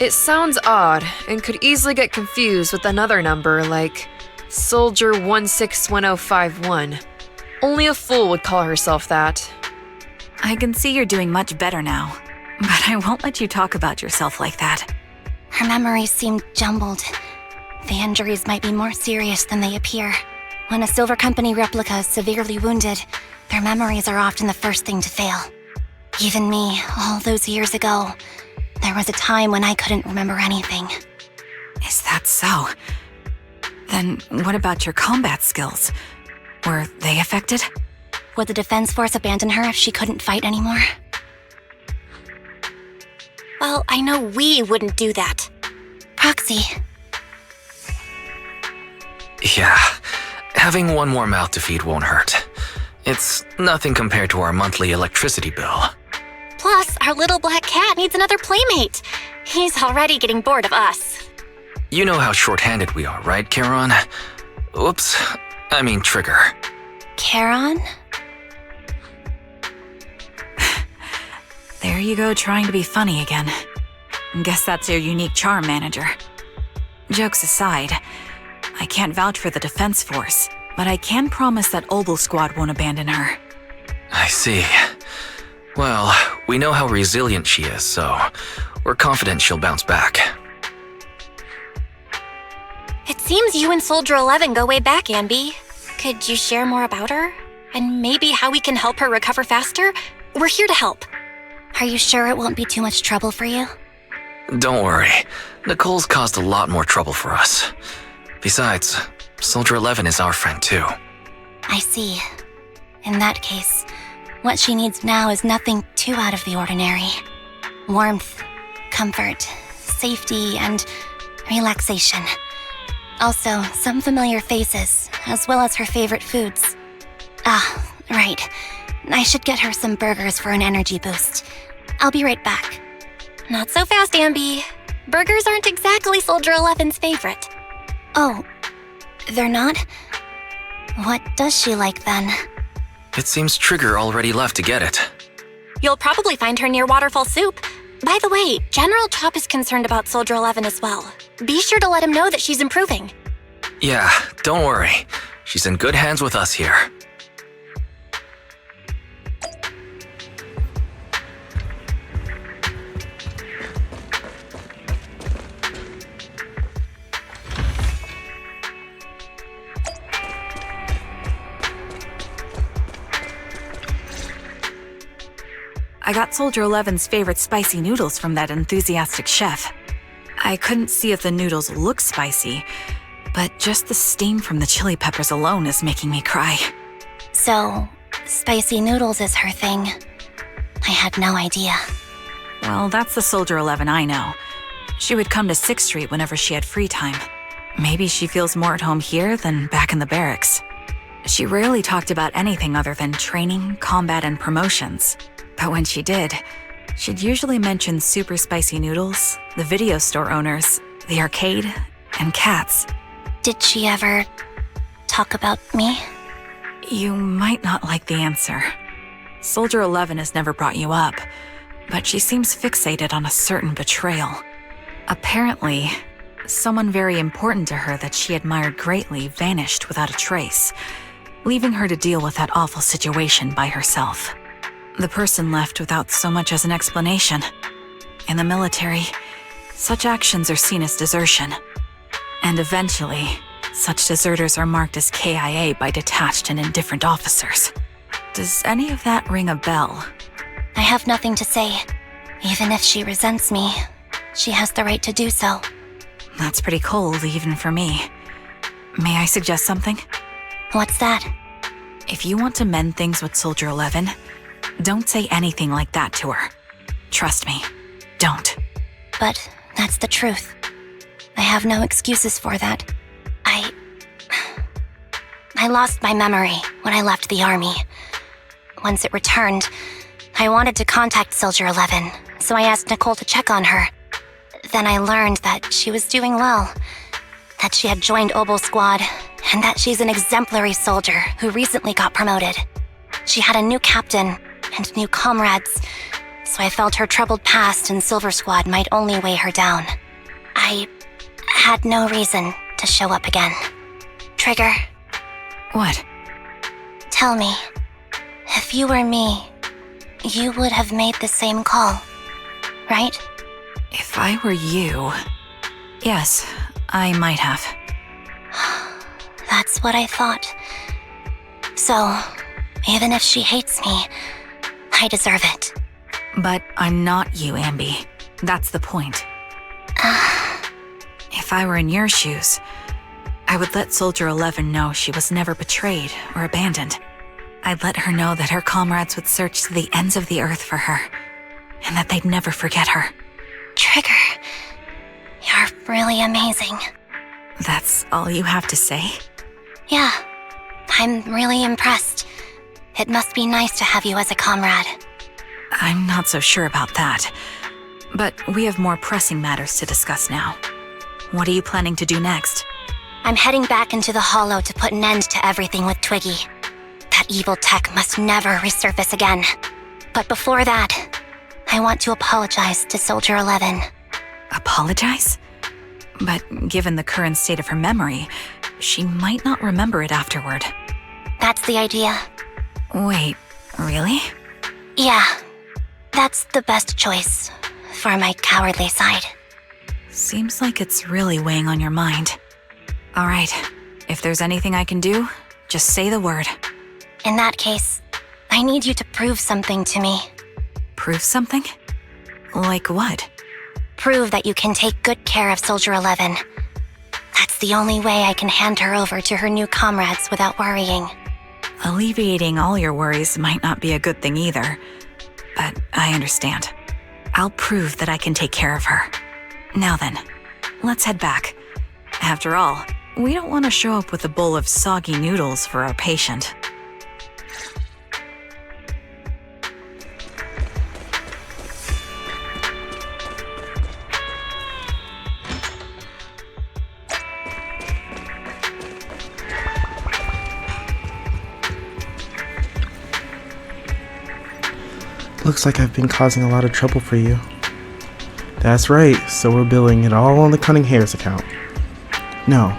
It sounds odd and could easily get confused with another number like Soldier 161051. Only a fool would call herself that. I can see you're doing much better now, but I won't let you talk about yourself like that. Her memories seem jumbled. The injuries might be more serious than they appear. When a Silver Company replica is severely wounded, their memories are often the first thing to fail. Even me, all those years ago, there was a time when I couldn't remember anything. Is that so? Then what about your combat skills? Were they affected? Would the defense force abandon her if she couldn't fight anymore? Well, I know we wouldn't do that. Proxy. Yeah, having one more mouth to feed won't hurt. It's nothing compared to our monthly electricity bill. Plus, our little black cat needs another playmate. He's already getting bored of us. You know how short-handed we are, right, Charon? Oops, I mean Trigger. Charon? There you go, trying to be funny again. Guess that's your unique charm, manager. Jokes aside, I can't vouch for the defense force, but I can promise that Obel Squad won't abandon her. I see. Well, we know how resilient she is, so we're confident she'll bounce back. It seems you and Soldier 11 go way back, Anby. Could you share more about her? And maybe how we can help her recover faster? We're here to help. Are you sure it won't be too much trouble for you? Don't worry. Nicole's caused a lot more trouble for us. Besides, Soldier 11 is our friend too. I see. In that case, what she needs now is nothing too out of the ordinary. Warmth, comfort, safety, and relaxation. Also, some familiar faces, as well as her favorite foods. Ah, right. I should get her some burgers for an energy boost. I'll be right back. Not so fast, Anby. Burgers aren't exactly Soldier 11's favorite. Oh, they're not? What does she like then? It seems Trigger already left to get it. You'll probably find her near Waterfall Soup. By the way, General Chop is concerned about Soldier 11 as well. Be sure to let him know that she's improving. Yeah, don't worry. She's in good hands with us here. I got Soldier 11's favorite spicy noodles from that enthusiastic chef. I couldn't see if the noodles look spicy, but just the steam from the chili peppers alone is making me cry. So, spicy noodles is her thing. I had no idea. Well, that's the Soldier 11 I know. She would come to 6th Street whenever she had free time. Maybe she feels more at home here than back in the barracks. She rarely talked about anything other than training, combat, and promotions. But when she did, she'd usually mention super spicy noodles, the video store owners, the arcade, and cats. Did she ever talk about me? You might not like the answer. Soldier 11 has never brought you up, but she seems fixated on a certain betrayal. Apparently, someone very important to her that she admired greatly vanished without a trace, leaving her to deal with that awful situation by herself. The person left without so much as an explanation. In the military, such actions are seen as desertion. And eventually, such deserters are marked as KIA by detached and indifferent officers. Does any of that ring a bell? I have nothing to say. Even if she resents me, she has the right to do so. That's pretty cold, even for me. May I suggest something? What's that? If you want to mend things with Soldier 11, don't say anything like that to her. Trust me, don't. But that's the truth. I have no excuses for that. I lost my memory when I left the army. Once it returned, I wanted to contact Soldier 11, so I asked Nicole to check on her. Then I learned that she was doing well, that she had joined Obel Squad, and that she's an exemplary soldier who recently got promoted. She had a new captain and new comrades, so I felt her troubled past in Silver Squad might only weigh her down. I had no reason to show up again. Trigger, What? tell me, if you were me, you would have made the same call, right? If I were you... Yes, I might have. That's what I thought. So, even if she hates me, I deserve it. But I'm not you, Ambi. That's the point. If I were in your shoes, I would let Soldier 11 know she was never betrayed or abandoned. I'd let her know that her comrades would search to the ends of the earth for her, and that they'd never forget her. Trigger, you're really amazing. That's all you have to say? Yeah, I'm really impressed. It must be nice to have you as a comrade. I'm not so sure about that. But we have more pressing matters to discuss now. What are you planning to do next? I'm heading back into the Hollow to put an end to everything with Twiggy. That evil tech must never resurface again. But before that, I want to apologize to Soldier 11. Apologize? But given the current state of her memory, she might not remember it afterward. That's the idea. Wait, really? Yeah, that's the best choice for my cowardly side. Seems like it's really weighing on your mind. Alright, if there's anything I can do, just say the word. In that case, I need you to prove something to me. Prove something? Like what? Prove that you can take good care of Soldier 11. That's the only way I can hand her over to her new comrades without worrying. Alleviating all your worries might not be a good thing either, but I understand. I'll prove that I can take care of her. Now then, let's head back. After all, we don't want to show up with a bowl of soggy noodles for our patient. Looks like I've been causing a lot of trouble for you. That's right, so we're billing it all on the Cunning Hairs account. No.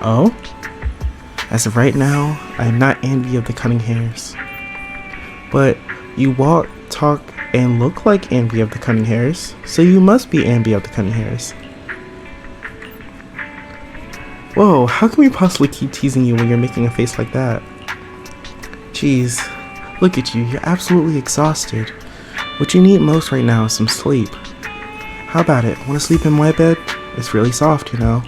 Oh? As of right now, I am not Ambi of the Cunning Hairs. But you walk, talk, and look like Ambi of the Cunning Hairs, so you must be Ambi of the Cunning Hairs. Whoa, how can we possibly keep teasing you when you're making a face like that? Jeez, look at you, you're absolutely exhausted. What you need most right now is some sleep. How about it? Want to sleep in my bed? It's really soft, you know.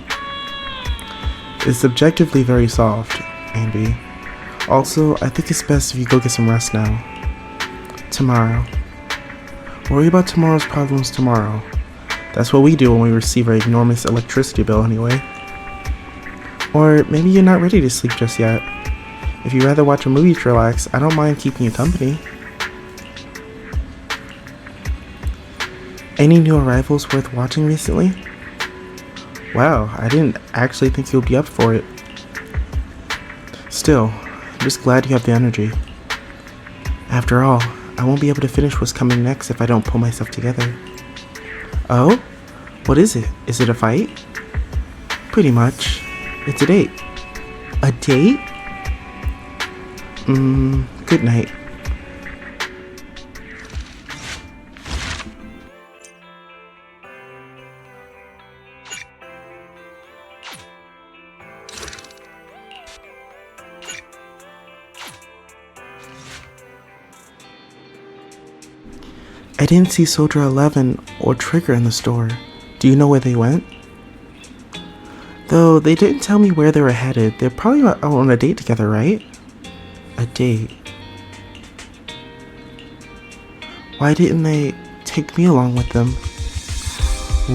It's objectively very soft, Andy. Also, I think it's best if you go get some rest now. Tomorrow. Worry about tomorrow's problems tomorrow. That's what we do when we receive an enormous electricity bill anyway. Or maybe you're not ready to sleep just yet. If you'd rather watch a movie to relax, I don't mind keeping you company. Any new arrivals worth watching recently? Wow, I didn't actually think you'll be up for it. Still, I'm just glad you have the energy. After all, I won't be able to finish what's coming next if I don't pull myself together. Oh? What is it? Is it a fight? Pretty much. It's a date. A date? Good night. I didn't see Soldier 11 or Trigger in the store. Do you know where they went? Though they didn't tell me where they were headed, they're probably not out on a date together, right? A date. Why didn't they take me along with them?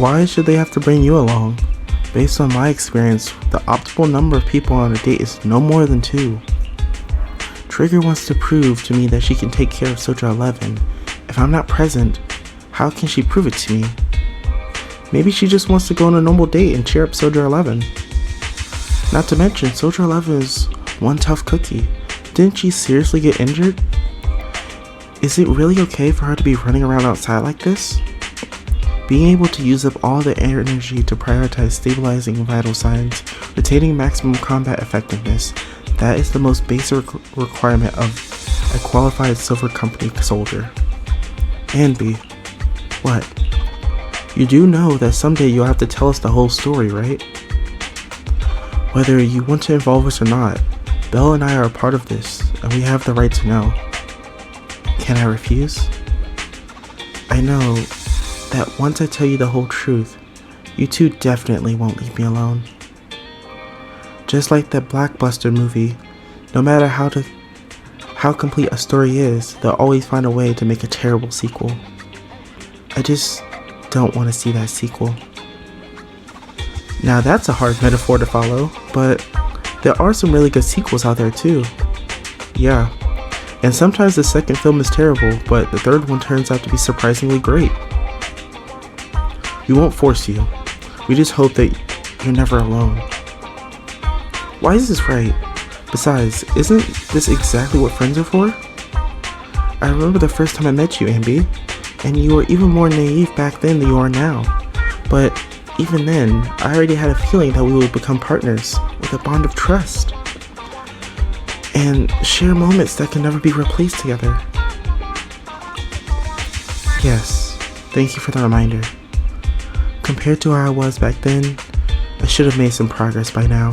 Why should they have to bring you along? Based on my experience, the optimal number of people on a date is no more than 2. Trigger wants to prove to me that she can take care of Soldier 11. If I'm not present, how can she prove it to me? Maybe she just wants to go on a normal date and cheer up Soldier 11. Not to mention, Soldier 11 is one tough cookie. Didn't she seriously get injured? Is it really okay for her to be running around outside like this? Being able to use up all the energy to prioritize stabilizing vital signs, retaining maximum combat effectiveness, that is the most basic requirement of a qualified Silver Company soldier. And B, what? You do know that someday you'll have to tell us the whole story, right? Whether you want to involve us or not, Belle and I are a part of this, and we have the right to know. Can I refuse? I know that once I tell you the whole truth, you two definitely won't leave me alone. Just like that Blockbuster movie, no matter how complete a story is, they'll always find a way to make a terrible sequel. I just don't want to see that sequel. Now that's a hard metaphor to follow, but there are some really good sequels out there too. Yeah, and sometimes the second film is terrible, but the third one turns out to be surprisingly great. We won't force you. We just hope that you're never alone. Why is this right? Besides, isn't this exactly what friends are for? I remember the first time I met you, Ambi, and you were even more naive back then than you are now. But even then, I already had a feeling that we would become partners with a bond of trust and share moments that can never be replaced together. Yes, thank you for the reminder. Compared to where I was back then, I should have made some progress by now.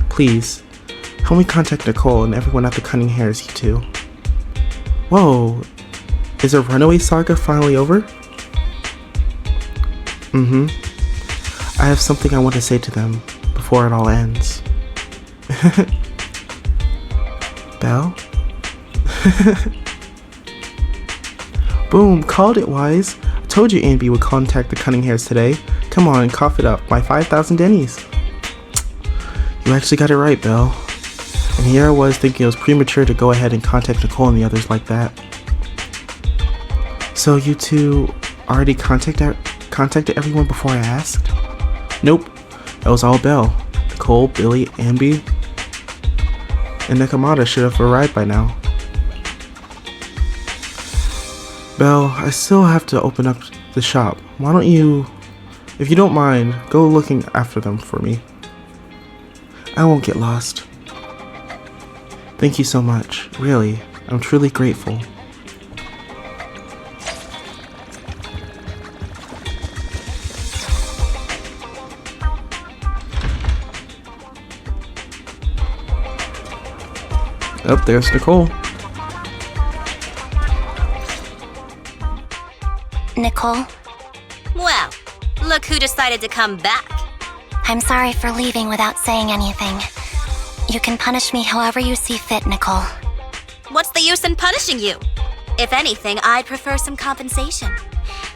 Please, help me contact Nicole and everyone at the Cunning Hares, you two. Whoa, is the Runaway Saga finally over? I have something I want to say to them before it all ends. Belle? Boom, called it, Wise. I told you Ambi would contact the Cunning Hares today. Come on, cough it up. My 5,000 Denny's. You actually got it right, Belle. And here I was thinking it was premature to go ahead and contact Nicole and the others like that. So you two already contacted everyone before I asked? Nope, that was all Belle. Nicole, Billy, Ambi, and Nakamata should have arrived by now. Belle, I still have to open up the shop. Why don't you, if you don't mind, go looking after them for me. I won't get lost. Thank you so much. Really, I'm truly grateful. Oh, there's Nicole. Nicole. Well, look who decided to come back. I'm sorry for leaving without saying anything. You can punish me however you see fit, Nicole. What's the use in punishing you? If anything, I'd prefer some compensation.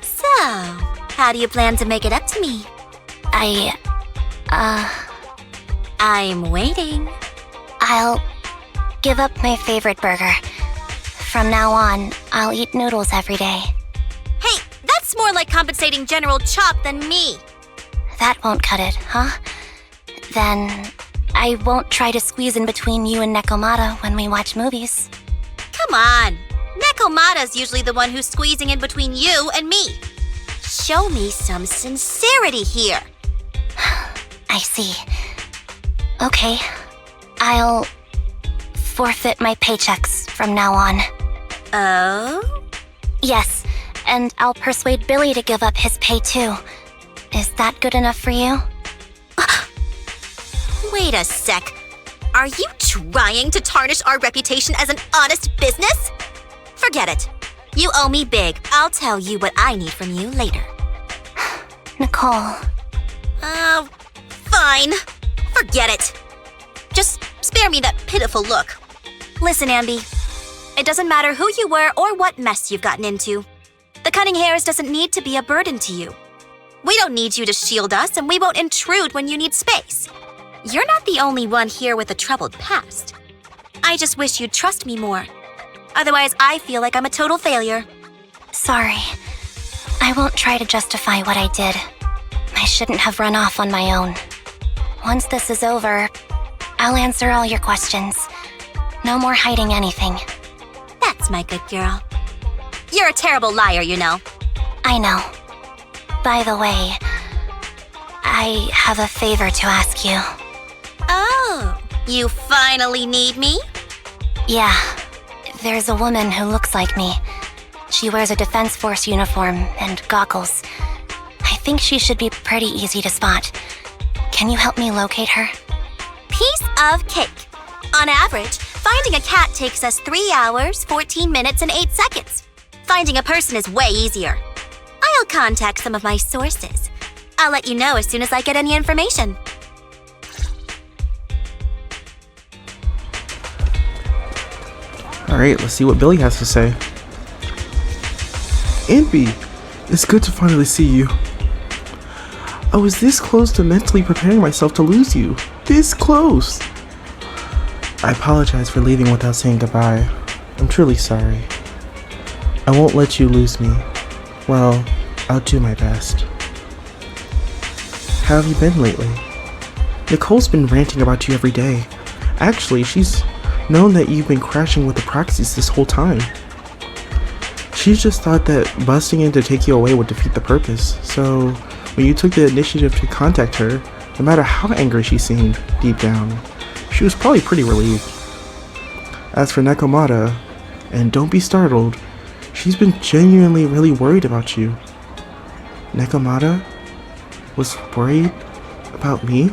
So, how do you plan to make it up to me? I'm waiting. I'll give up my favorite burger. From now on, I'll eat noodles every day. Hey, that's more like compensating General Chop than me. That won't cut it, huh? Then I won't try to squeeze in between you and Nekomata when we watch movies. Come on. Nekomata's usually the one who's squeezing in between you and me. Show me some sincerity here. I see. Okay. I'll forfeit my paychecks from now on. Oh? Yes, and I'll persuade Billy to give up his pay too. Is that good enough for you? Wait a sec. Are you trying to tarnish our reputation as an honest business? Forget it. You owe me big. I'll tell you what I need from you later. Nicole. Fine. Forget it. Just spare me that pitiful look. Listen, Ambi. It doesn't matter who you were or what mess you've gotten into. The cunning hairs doesn't need to be a burden to you. We don't need you to shield us, and we won't intrude when you need space. You're not the only one here with a troubled past. I just wish you'd trust me more. Otherwise, I feel like I'm a total failure. Sorry. I won't try to justify what I did. I shouldn't have run off on my own. Once this is over, I'll answer all your questions. No more hiding anything. That's my good girl. You're a terrible liar, you know. I know. By the way, I have a favor to ask you. Oh, you finally need me? Yeah. There's a woman who looks like me. She wears a Defense Force uniform and goggles. I think she should be pretty easy to spot. Can you help me locate her? Piece of cake. On average, finding a cat takes us 3 hours, 14 minutes, and 8 seconds. Finding a person is way easier. I'll contact some of my sources. I'll let you know as soon as I get any information. Alright, let's see what Billy has to say. Ambi, it's good to finally see you. I was this close to mentally preparing myself to lose you. This close! I apologize for leaving without saying goodbye. I'm truly sorry. I won't let you lose me. Well, I'll do my best. How have you been lately? Nicole's been ranting about you every day. Actually, she's known that you've been crashing with the proxies this whole time. She just thought that busting in to take you away would defeat the purpose, so when you took the initiative to contact her, no matter how angry she seemed deep down, she was probably pretty relieved. As for Nekomata, and don't be startled, she's been genuinely really worried about you. Nekomata was worried about me?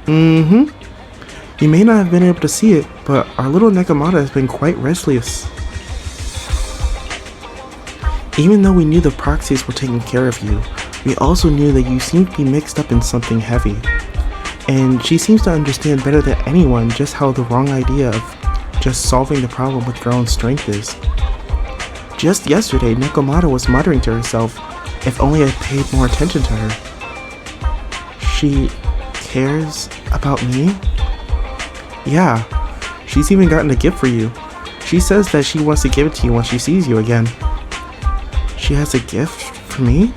Mm-hmm. You may not have been able to see it, but our little Nekomata has been quite restless. Even though we knew the proxies were taking care of you, we also knew that you seemed to be mixed up in something heavy. And she seems to understand better than anyone just how the wrong idea of just solving the problem with your own strength is. Just yesterday, Nekomata was muttering to herself, if only I paid more attention to her. She cares about me? Yeah, she's even gotten a gift for you. She says that she wants to give it to you when she sees you again. She has a gift for me?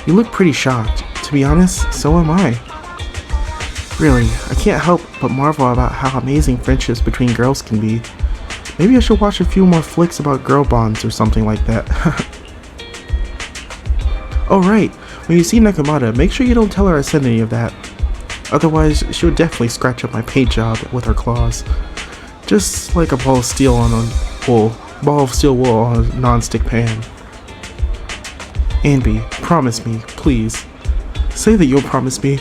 You look pretty shocked. To be honest, so am I. Really, I can't help but marvel about how amazing friendships between girls can be. Maybe I should watch a few more flicks about girl bonds or something like that. Oh right, when you see Nekomata, make sure you don't tell her I said any of that. Otherwise, she would definitely scratch up my paint job with her claws. Just like a ball of steel on a wool on a non-stick pan. Ambi, promise me, please. Say that you'll promise me.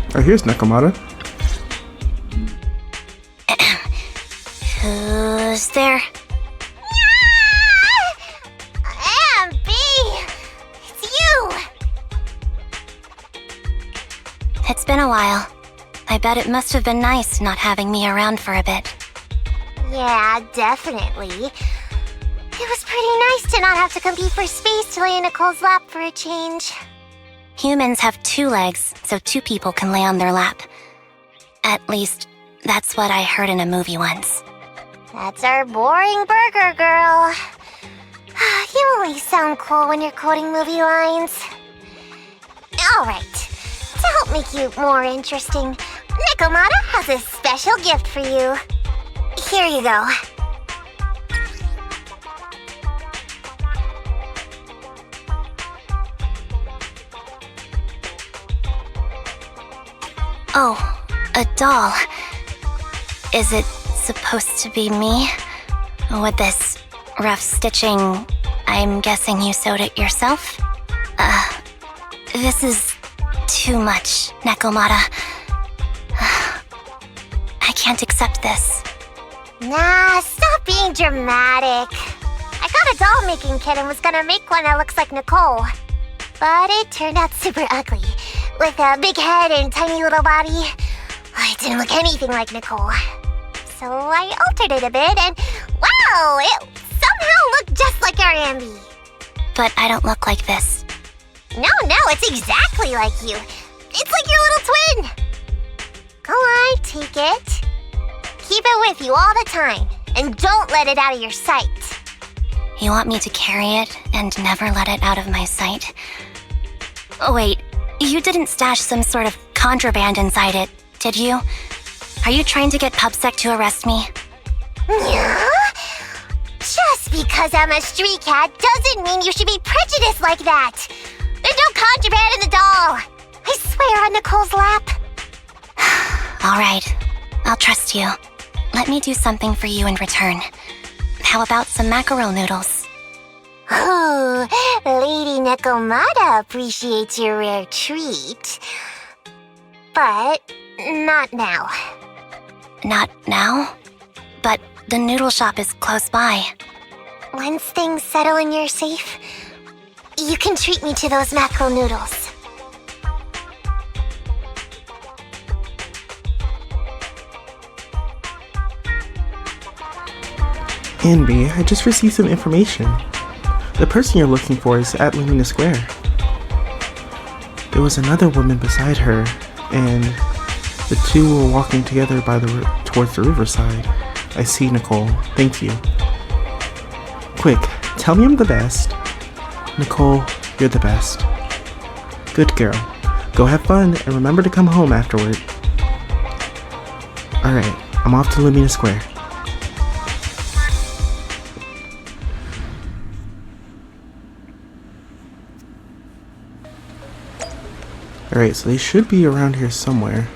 Alright, here's Nekomata. there? Ambi! It's you! It's been a while. I bet it must have been nice not having me around for a bit. Yeah, definitely. It was pretty nice to not have to compete for space to lay in Nicole's lap for a change. Humans have 2 legs, so 2 people can lay on their lap. At least, that's what I heard in a movie once. That's our boring burger girl. You always sound cool when you're quoting movie lines. Alright, to help make you more interesting, Nikomata has a special gift for you. Here you go. Oh, a doll. Is it supposed to be me? With this rough stitching, I'm guessing you sewed it yourself? This is too much, Nekomata. I can't accept this. Nah, stop being dramatic. I got a doll-making kit and was gonna make one that looks like Nicole. But it turned out super ugly, with a big head and tiny little body. It didn't look anything like Nicole. So I altered it a bit and wow, it somehow looked just like our Ambi. But I don't look like this. No, it's exactly like you. It's like your little twin. Go on, take it. Keep it with you all the time, and don't let it out of your sight. You want me to carry it and never let it out of my sight? Oh, wait, you didn't stash some sort of contraband inside it, did you? Are you trying to get PubSec to arrest me? Yeah? Just because I'm a street cat doesn't mean you should be prejudiced like that. There's no contraband in the doll. I swear on Nicole's lap. All right, I'll trust you. Let me do something for you in return. How about some mackerel noodles? Oh, Lady Nekomata appreciates your rare treat. But not now. Not now? But the noodle shop is close by. Once things settle and you're safe, you can treat me to those mackerel noodles. Ambi, I just received some information. The person you're looking for is at Lumina Square. There was another woman beside her, and the 2 were walking together towards the riverside. I see, Nicole. Thank you. Quick, tell me I'm the best. Nicole, you're the best. Good girl. Go have fun, and remember to come home afterward. Alright, I'm off to Lumina Square. Alright, so they should be around here somewhere.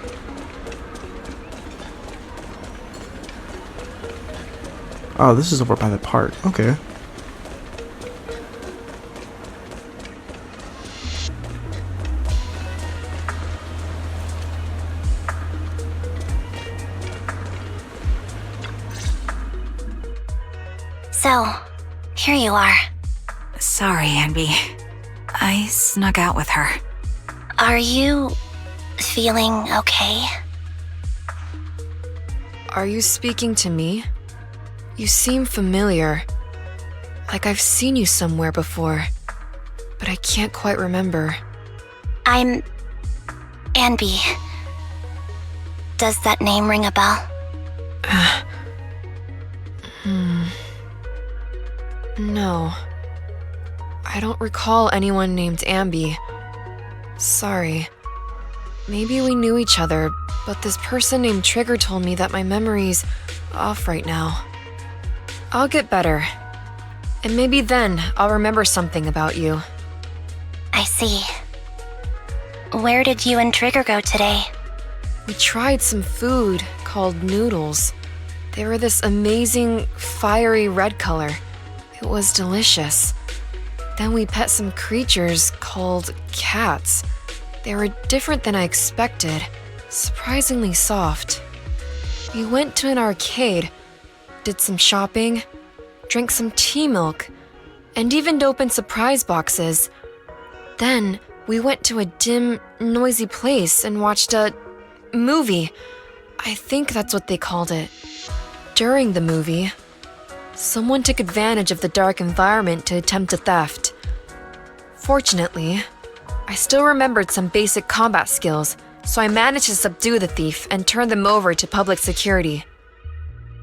Oh, this is over by the park. Okay. So, here you are. Sorry, Ambi. I snuck out with her. Are you feeling okay? Are you speaking to me? You seem familiar. Like I've seen you somewhere before, but I can't quite remember. I'm Ambi. Does that name ring a bell? No. I don't recall anyone named Ambi. Sorry. Maybe we knew each other, but this person named Trigger told me that my memory's off right now. I'll get better. And maybe then I'll remember something about you. I see. Where did you and Trigger go today? We tried some food called noodles. They were this amazing, fiery red color. It was delicious. Then we pet some creatures called cats. They were different than I expected, surprisingly soft. We went to an arcade. did some shopping, drank some tea milk, and even opened surprise boxes. Then we went to a dim, noisy place and watched a movie. I think that's what they called it. During the movie, someone took advantage of the dark environment to attempt a theft. Fortunately, I still remembered some basic combat skills, so I managed to subdue the thief and turn them over to public security.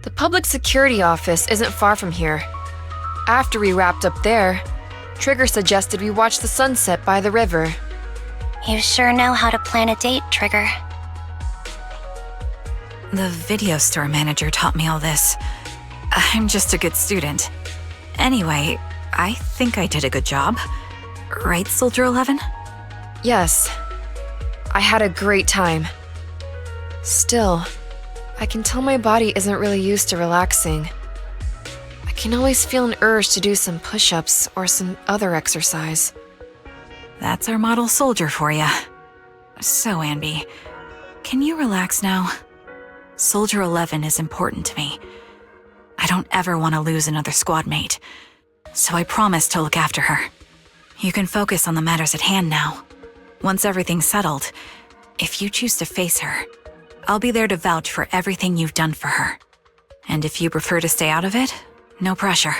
The public security office isn't far from here. After we wrapped up there, Trigger suggested we watch the sunset by the river. You sure know how to plan a date, Trigger. The video store manager taught me all this. I'm just a good student. Anyway, I think I did a good job. Right, Soldier 11? Yes, I had a great time. Still, I can tell my body isn't really used to relaxing. I can always feel an urge to do some push-ups or some other exercise. That's our model soldier for ya. So, Anby, can you relax now? Soldier 11 is important to me. I don't ever want to lose another squad mate, so I promise to look after her. You can focus on the matters at hand now. Once everything's settled, if you choose to face her, I'll be there to vouch for everything you've done for her. And if you prefer to stay out of it, no pressure.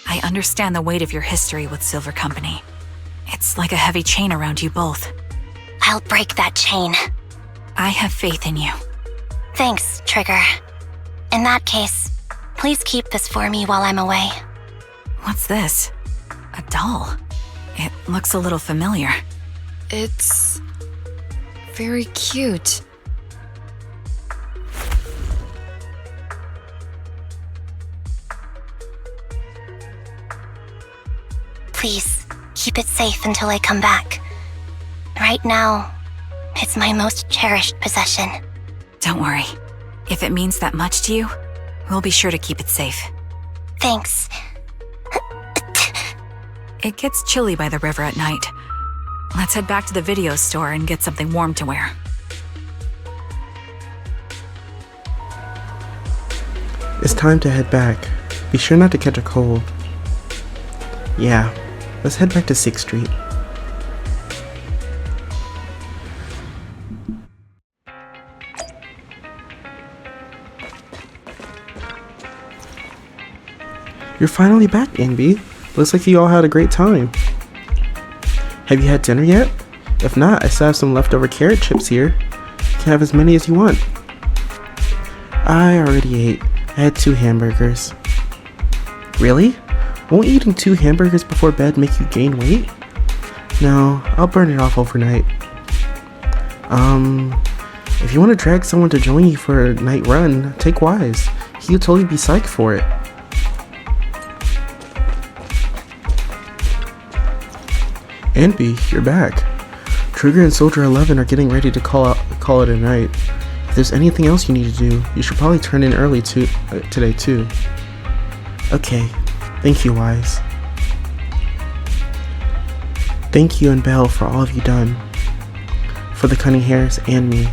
I understand the weight of your history with Silver Company. It's like a heavy chain around you both. I'll break that chain. I have faith in you. Thanks, Trigger. In that case, please keep this for me while I'm away. What's this? A doll? It looks a little familiar. It's very cute. Please, keep it safe until I come back. Right now, it's my most cherished possession. Don't worry. If it means that much to you, we'll be sure to keep it safe. Thanks. It gets chilly by the river at night. Let's head back to the video store and get something warm to wear. It's time to head back. Be sure not to catch a cold. Yeah, let's head back to 6th Street. You're finally back, Anby. Looks like you all had a great time. Have you had dinner yet? If not, I still have some leftover carrot chips here. You can have as many as you want. I already ate. I had 2 hamburgers. Really? Won't eating 2 hamburgers before bed make you gain weight? No, I'll burn it off overnight. If you want to drag someone to join you for a night run, take Wise. He'll totally be psyched for it. Anby, you're back. Trigger and Soldier 11 are getting ready to call it a night. If there's anything else you need to do, you should probably turn in early today too. Okay, thank you, Wise. Thank you and Belle for all of you done. For the Cunning Hairs and me.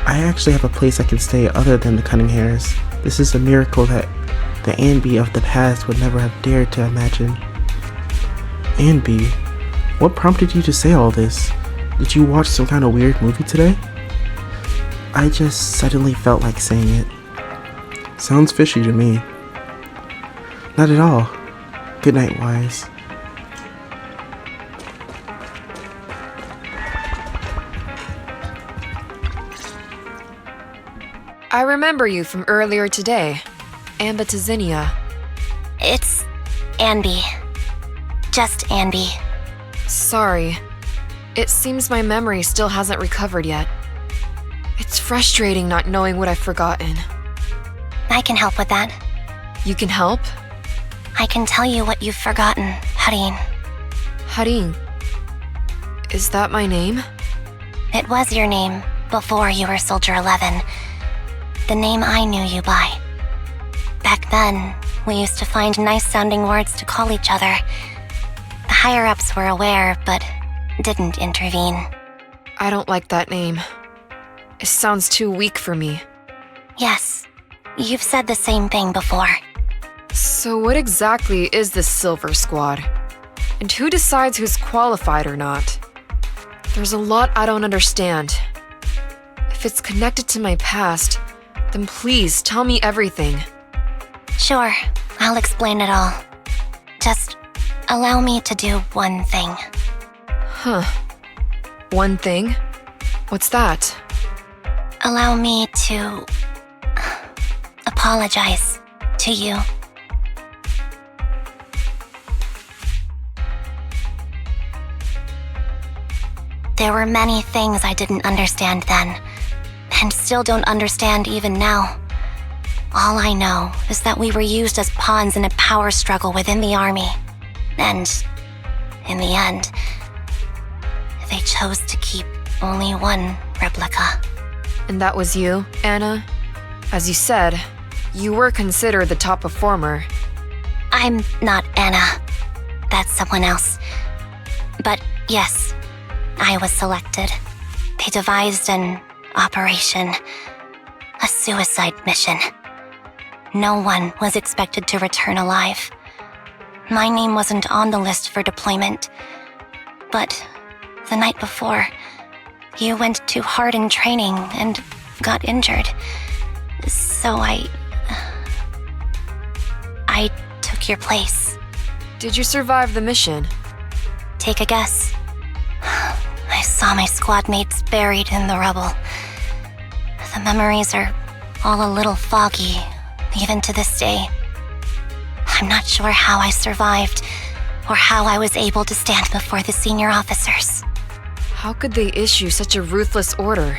I actually have a place I can stay other than the Cunning Hairs. This is a miracle that the Anby of the past would never have dared to imagine. Anby, what prompted you to say all this? Did you watch some kind of weird movie today? I just suddenly felt like saying it. Sounds fishy to me. Not at all. Good night, Wise. I remember you from earlier today. Ambitizinia. It's Anby. Just Anby. Sorry. It seems my memory still hasn't recovered yet. It's frustrating not knowing what I've forgotten. I can help with that. You can help? I can tell you what you've forgotten, Harin. Harin. Is that my name? It was your name before you were Soldier 11. The name I knew you by. Back then, we used to find nice-sounding words to call each other. The higher-ups were aware, but didn't intervene. I don't like that name. It sounds too weak for me. Yes, You've said the same thing before. So what exactly is this Silver Squad? And who decides who's qualified or not? There's a lot I don't understand. If it's connected to my past, then please tell me everything. Sure, I'll explain it all. Just allow me to do one thing. Huh. One thing? What's that? Allow me to apologize to you. There were many things I didn't understand then, and still don't understand even now. All I know is that we were used as pawns in a power struggle within the army. And, in the end, they chose to keep only one replica. And that was you, Anna? As you said, you were considered the top performer. I'm not Anna. That's someone else. But yes, I was selected. They devised an operation, a suicide mission. No one was expected to return alive. My name wasn't on the list for deployment. But the night before, you went too hard in training and got injured. So I took your place. Did you survive the mission? Take a guess. I saw my squad mates buried in the rubble. The memories are all a little foggy, even to this day. I'm not sure how I survived, or how I was able to stand before the senior officers. How could they issue such a ruthless order?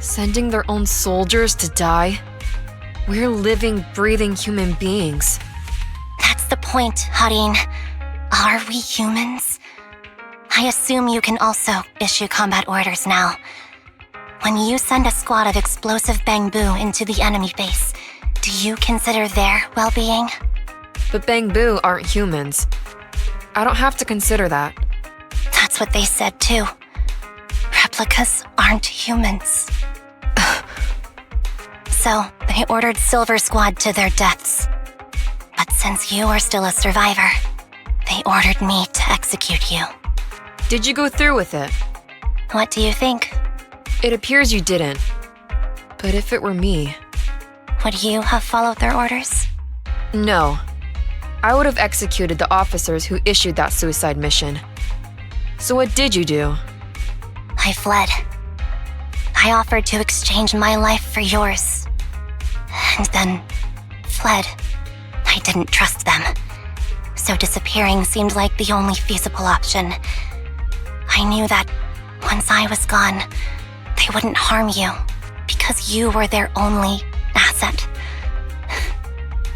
Sending their own soldiers to die? We're living, breathing human beings. That's the point, Harin. Are we humans? I assume you can also issue combat orders now. When you send a squad of explosive bamboo into the enemy base, do you consider their well-being? But Bangbu aren't humans. I don't have to consider that. That's what they said too. Replicas aren't humans. So, they ordered Silver Squad to their deaths. But since you are still a survivor, they ordered me to execute you. Did you go through with it? What do you think? It appears you didn't. But if it were me... Would you have followed their orders? No. I would have executed the officers who issued that suicide mission. So what did you do? I fled. I offered to exchange my life for yours. And then fled. I didn't trust them. So disappearing seemed like the only feasible option. I knew that once I was gone, they wouldn't harm you because you were their only asset.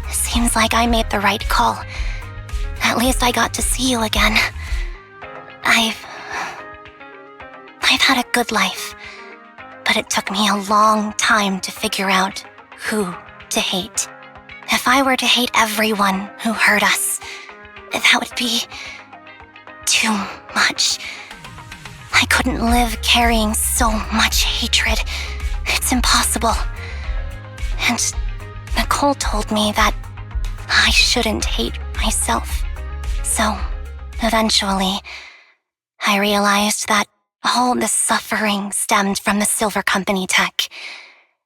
Seems like I made the right call. At least I got to see you again. I've had a good life, but it took me a long time to figure out who to hate. If I were to hate everyone who hurt us, that would be too much. I couldn't live carrying so much hatred. It's impossible. And Nicole told me that I shouldn't hate myself. So, eventually, I realized that all the suffering stemmed from the Silver Company tech,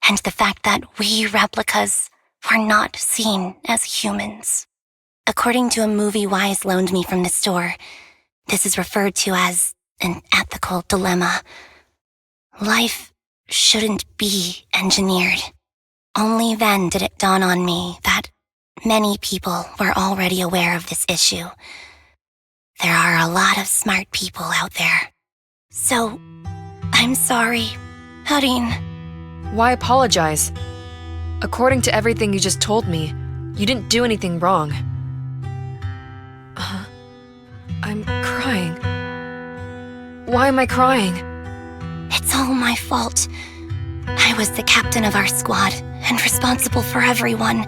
and the fact that we replicas were not seen as humans. According to a movie Wise loaned me from the store, this is referred to as an ethical dilemma. Life shouldn't be engineered. Only then did it dawn on me that many people were already aware of this issue. There are a lot of smart people out there. So, I'm sorry, Harin. Why apologize? According to everything you just told me, you didn't do anything wrong. I'm crying. Why am I crying? It's all my fault. I was the captain of our squad and responsible for everyone,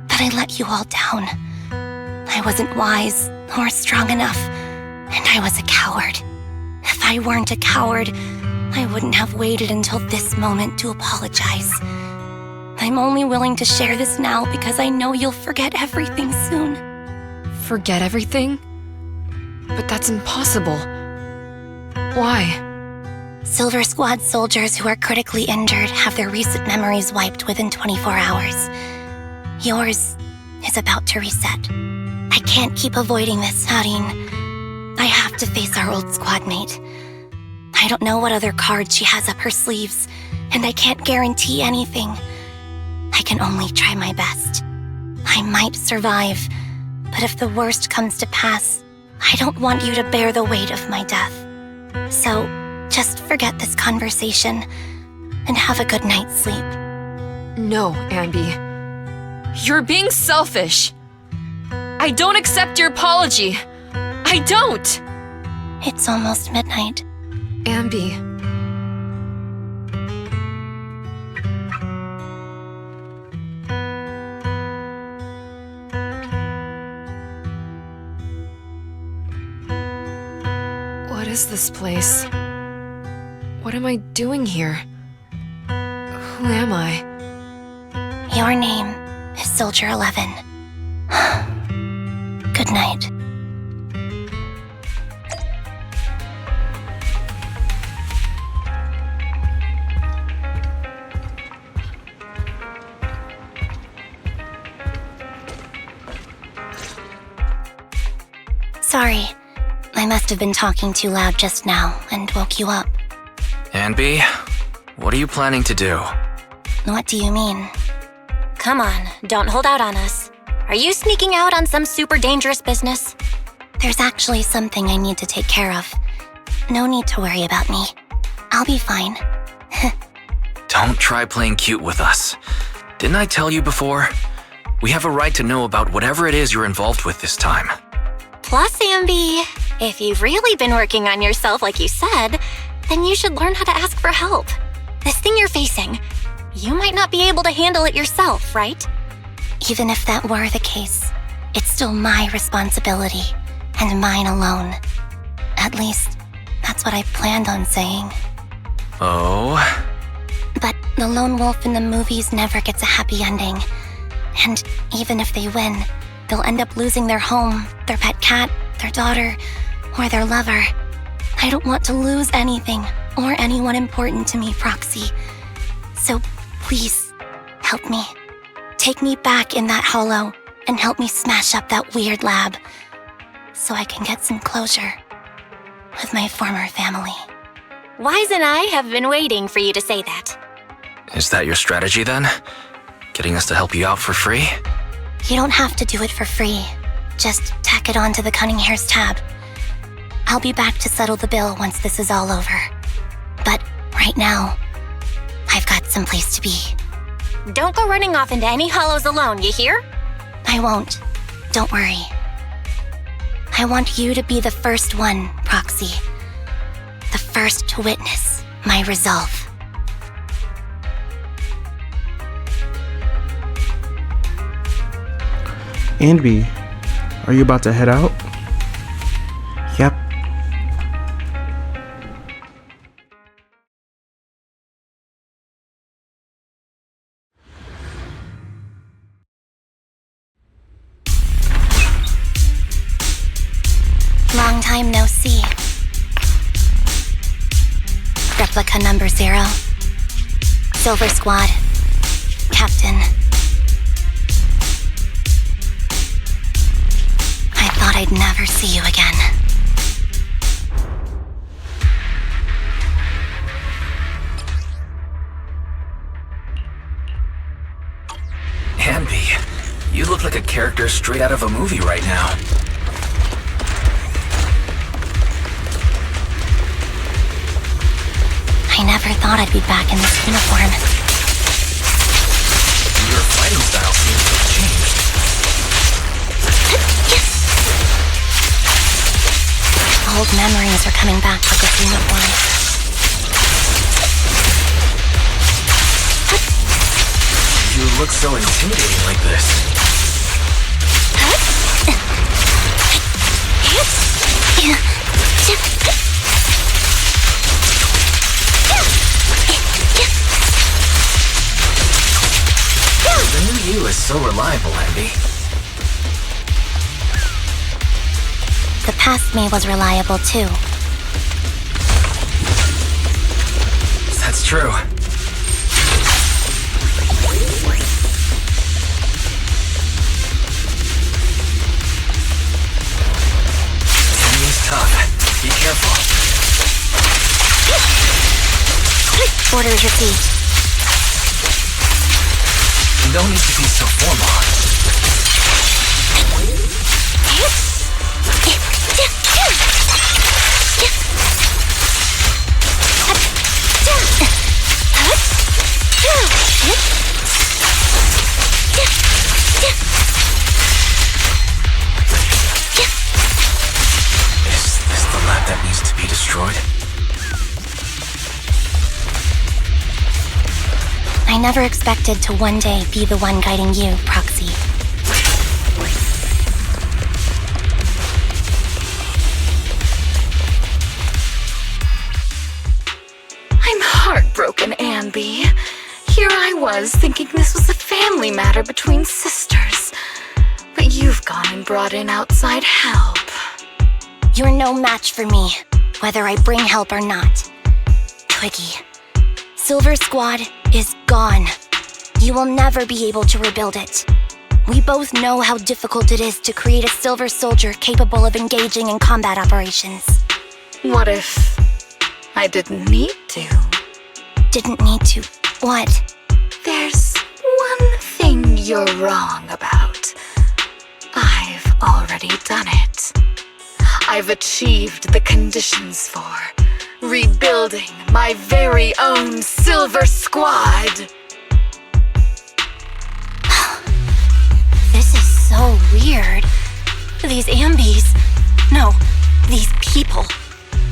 but I let you all down. I wasn't wise or strong enough, and I was a coward. If I weren't a coward, I wouldn't have waited until this moment to apologize. I'm only willing to share this now because I know you'll forget everything soon. Forget everything? But that's impossible. Why? Silver Squad soldiers who are critically injured have their recent memories wiped within 24 hours. Yours is about to reset. I can't keep avoiding this, Harin. I have to face our old squad mate. I don't know what other cards she has up her sleeves, and I can't guarantee anything. I can only try my best. I might survive, but if the worst comes to pass, I don't want you to bear the weight of my death. So, just forget this conversation and have a good night's sleep. No, Ambi. You're being selfish. I don't accept your apology. I don't! It's almost midnight. Ambi. What is this place? What am I doing here? Who am I? Your name is Soldier 11. Good night. Sorry, I must have been talking too loud just now and woke you up. Anby, what are you planning to do? What do you mean? Come on, don't hold out on us. Are you sneaking out on some super dangerous business? There's actually something I need to take care of. No need to worry about me. I'll be fine. Don't try playing cute with us. Didn't I tell you before? We have a right to know about whatever it is you're involved with this time. Plus, Amby, if you've really been working on yourself like you said, then you should learn how to ask for help. This thing you're facing, you might not be able to handle it yourself, right? Even if that were the case, it's still my responsibility, and mine alone. At least, that's what I planned on saying. Oh? But the lone wolf in the movies never gets a happy ending. And even if they win, they'll end up losing their home, their pet cat, their daughter, or their lover. I don't want to lose anything or anyone important to me, Proxy. So please, help me. Take me back in that hollow and help me smash up that weird lab so I can get some closure with my former family. Wise and I have been waiting for you to say that. Is that your strategy then? Getting us to help you out for free? You don't have to do it for free. Just tack it on to the Cunning Hair's tab. I'll be back to settle the bill once this is all over. But right now, I've got someplace to be. Don't go running off into any hollows alone, you hear? I won't. Don't worry. I want you to be the first one, Proxy. The first to witness my resolve. Anby, are you about to head out? Yep. Long time no see. Replica number 0. Silver Squad. Captain. I thought I'd never see you again. Anby, you look like a character straight out of a movie right now. I never thought I'd be back in this uniform. Your fighting style seems to have changed. Old memories are coming back with this uniform. You look so intimidating like this. so reliable, Ambi. The past me was reliable too. That's true. Enemy's tough. Be careful. Orders received. No need to be so formal. Is this the lab that needs to be destroyed? I never expected to one day be the one guiding you, Proxy. I'm heartbroken, Ambi. Here I was thinking this was a family matter between sisters. But you've gone and brought in outside help. You're no match for me, whether I bring help or not. Twiggy, Silver Squad is gone. You will never be able to rebuild it. We both know how difficult it is to create a Silver Soldier capable of engaging in combat operations. What if I didn't need to? Didn't need to. What? There's one thing you're wrong about. I've already done it. I've achieved the conditions for rebuilding my very own Silver Squad. This is so weird. These Ambis. No, these people.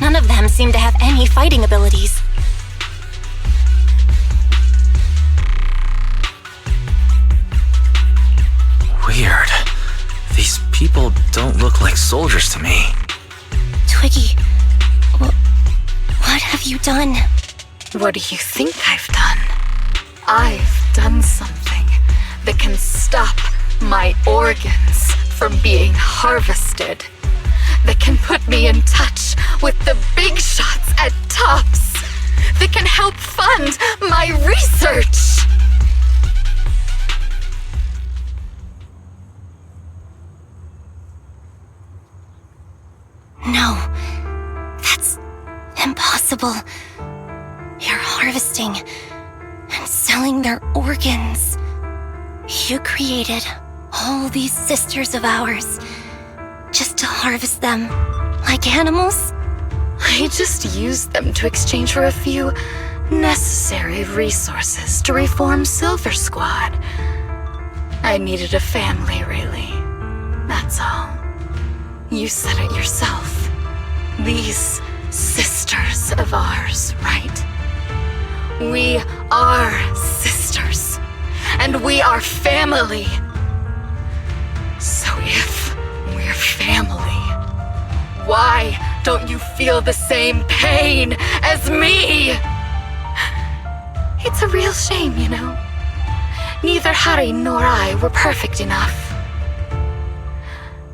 None of them seem to have any fighting abilities. Weird. These people don't look like soldiers to me. Twiggy, what have you done? What do you think I've done? I've done something that can stop my organs from being harvested. That can put me in touch with the big shots at Tops. That can help fund my research. No, that's impossible. You're harvesting and selling their organs. You created all these sisters of ours just to harvest them like animals? I just used them to exchange for a few necessary resources to reform Silver Squad. I needed a family, really. That's all. You said it yourself. These sisters of ours, right? We are sisters. And we are family. So if we're family, why don't you feel the same pain as me? It's a real shame, you know. Neither Harry nor I were perfect enough.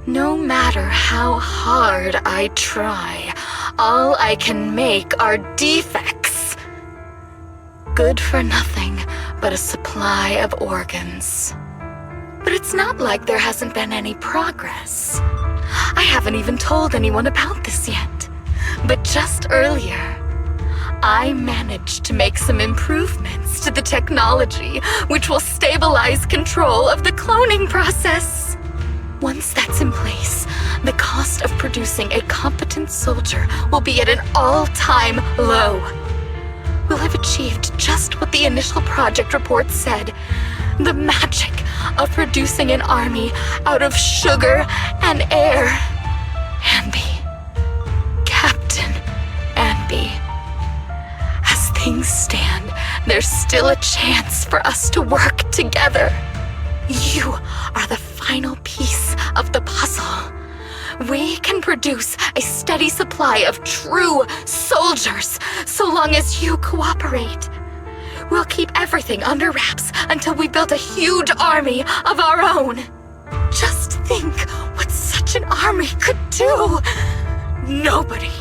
No matter how hard I try, all I can make are defects. Good for nothing but a supply of organs. But it's not like there hasn't been any progress. I haven't even told anyone about this yet. But just earlier, I managed to make some improvements to the technology which will stabilize control of the cloning process. Once that's in place, the cost of producing a competent soldier will be at an all-time low. We'll have achieved just what the initial project report said. The magic of producing an army out of sugar and air. Ambi. Captain Ambi. As things stand, there's still a chance for us to work together. You are the final piece of the puzzle. We can produce a steady supply of true soldiers so long as you cooperate. We'll keep everything under wraps until we build a huge army of our own. Just think what such an army could do. Nobody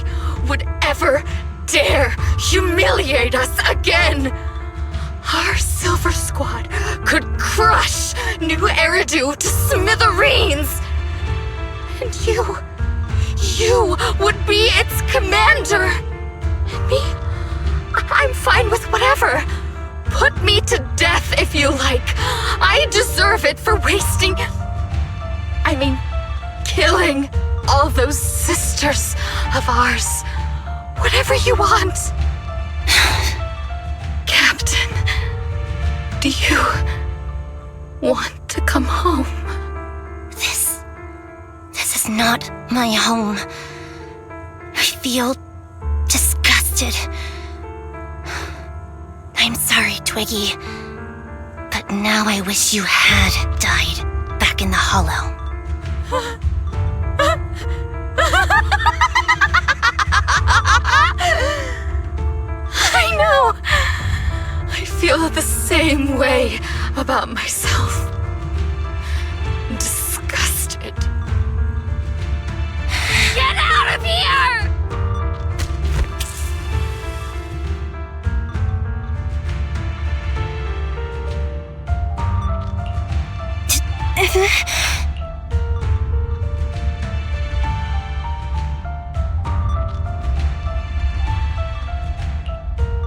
would ever dare humiliate us again. Our Silver Squad could crush New Eridu to smithereens. And you would be its commander. And me, I'm fine with whatever. Put me to death if you like. I deserve it for killing all those sisters of ours. Whatever you want. Captain, do you want to come home? This is not my home. I feel disgusted. I'm sorry, Twiggy. But now I wish you had died back in the Hollow. I know. I feel the same way about myself. Disgusted. Get out of here!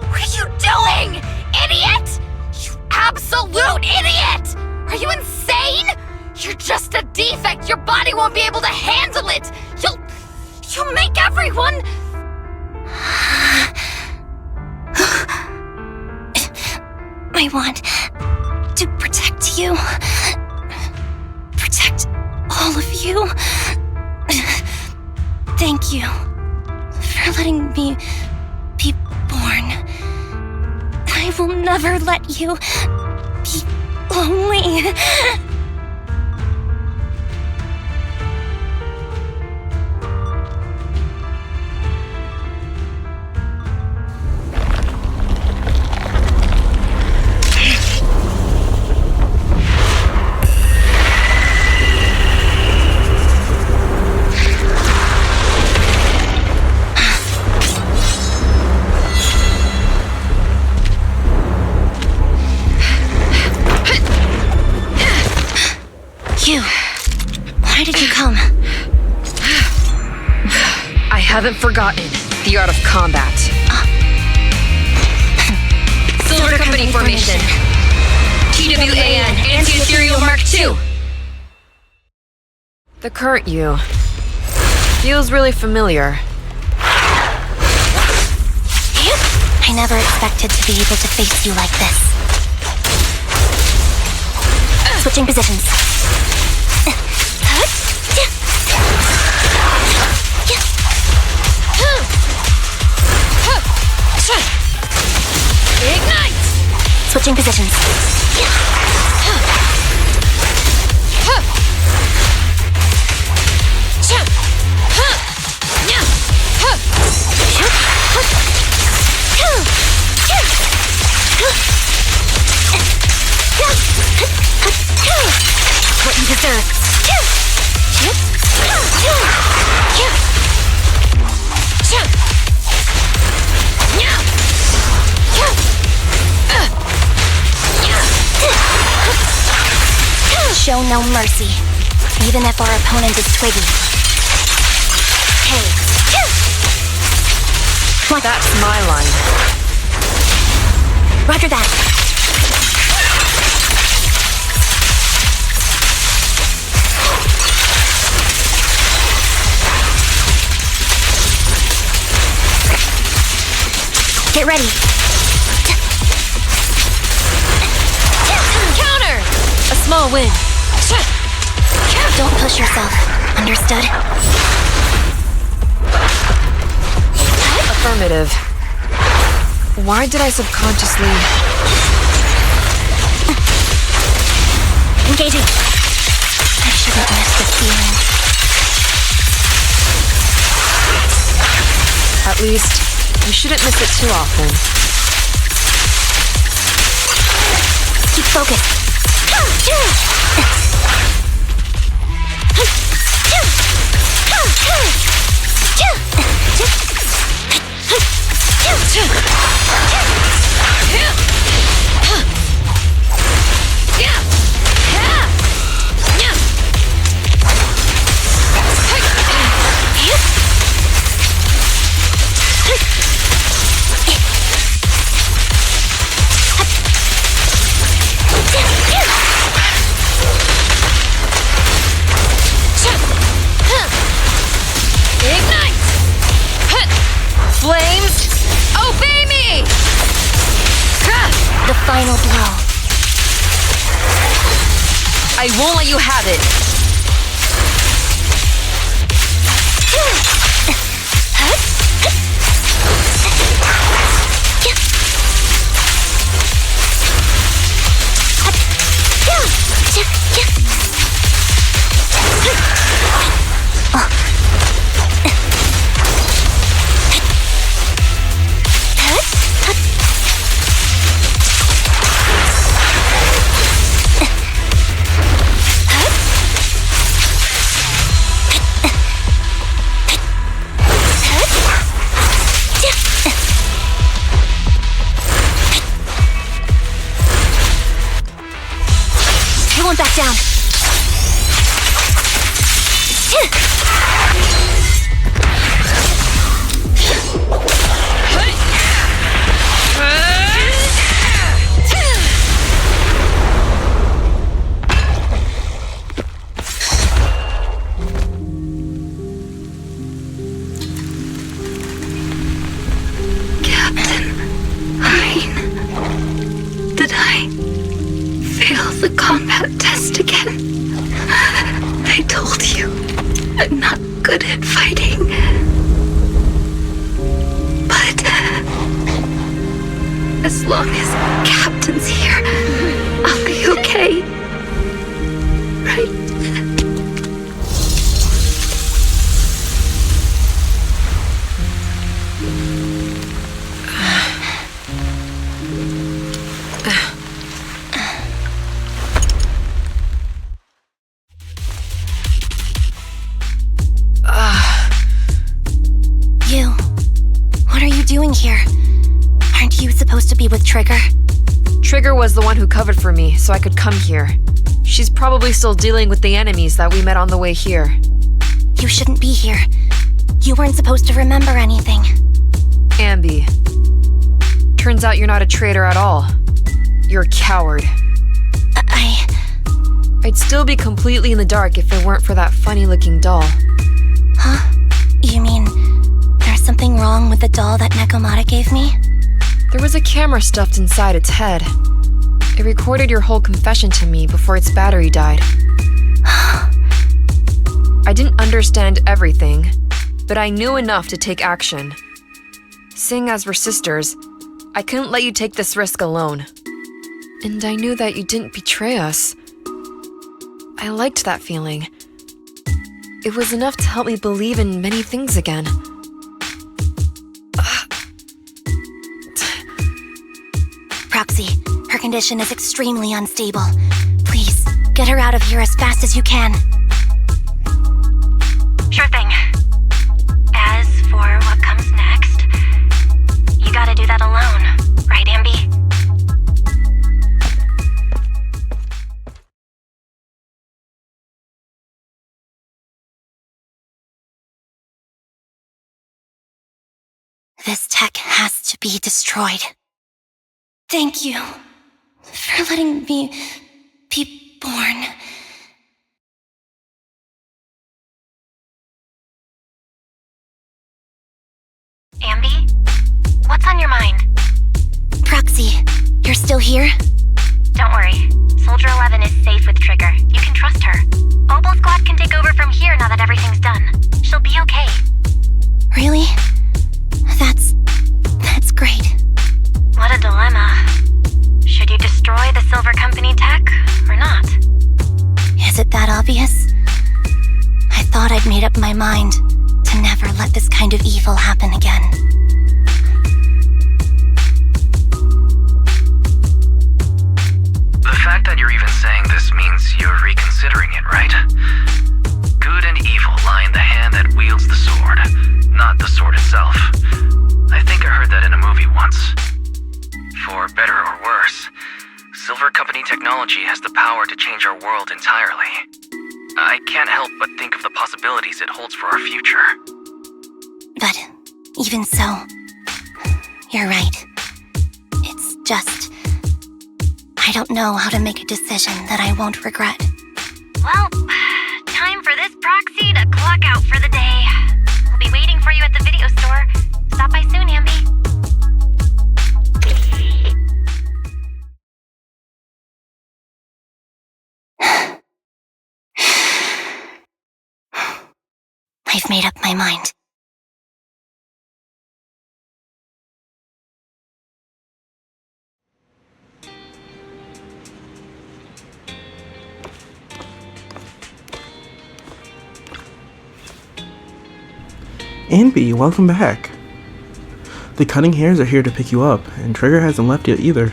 What are you doing, idiot? You absolute idiot! Are you insane? You're just a defect. Your body won't be able to handle it. You'll make everyone... I want to protect you. Protect all of you. Thank you for letting me be born. I will never let you be lonely. Why did you come? I haven't forgotten the art of combat. Silver Company formation. TWAN Anti-Ethereal Mark II. The current you feels really familiar. I never expected to be able to face you like this. Switching positions. Ignite! Switching positions. What you deserve. Show no mercy, even if our opponent is Twiggy. Hey. What? That's my line. Roger that. Get ready. Counter! A small win. Don't push yourself. Understood? Affirmative. Why did I subconsciously... Engaging. I shouldn't miss this feeling. At least, you shouldn't miss it too often. Keep focused. Final blow. I won't let you have it. Back down. Captain Hein, did I fail the combat test again? I told you, I'm not good at fighting. But as long as Captain's here, I'll be okay. Right? Doing here? Aren't you supposed to be with Trigger? Trigger was the one who covered for me, so I could come here. She's probably still dealing with the enemies that we met on the way here. You shouldn't be here. You weren't supposed to remember anything. Ambi. Turns out you're not a traitor at all. You're a coward. I'd still be completely in the dark if it weren't for that funny-looking doll. Huh? You mean there's something wrong with the doll that Nekomata gave me? There was a camera stuffed inside its head. It recorded your whole confession to me before its battery died. I didn't understand everything, but I knew enough to take action. Seeing as we're sisters, I couldn't let you take this risk alone. And I knew that you didn't betray us. I liked that feeling. It was enough to help me believe in many things again. Proxy, her condition is extremely unstable. Please, get her out of here as fast as you can. Sure thing. As for what comes next, you gotta do that alone, right, Ambi? This tech has to be destroyed. Thank you for letting me be born. Ambi? What's on your mind? Proxy, you're still here? Don't worry. Soldier 11 is safe with Trigger. You can trust her. Obel Squad can take over from here now that everything's done. She'll be okay. Really? That's great. What a dilemma. Should you destroy the Silver Company tech, or not? Is it that obvious? I thought I'd made up my mind to never let this kind of evil happen again. technology has the power to change our world entirely. I can't help but think of the possibilities it holds for our future. But even so, you're right. It's just... I don't know how to make a decision that I won't regret. Well, time for this proxy to clock out for the day. We'll be waiting for you at the video store. Stop by soon, Ambi. I've made up my mind. Anby, welcome back. The Cunning Hares are here to pick you up, and Trigger hasn't left yet either.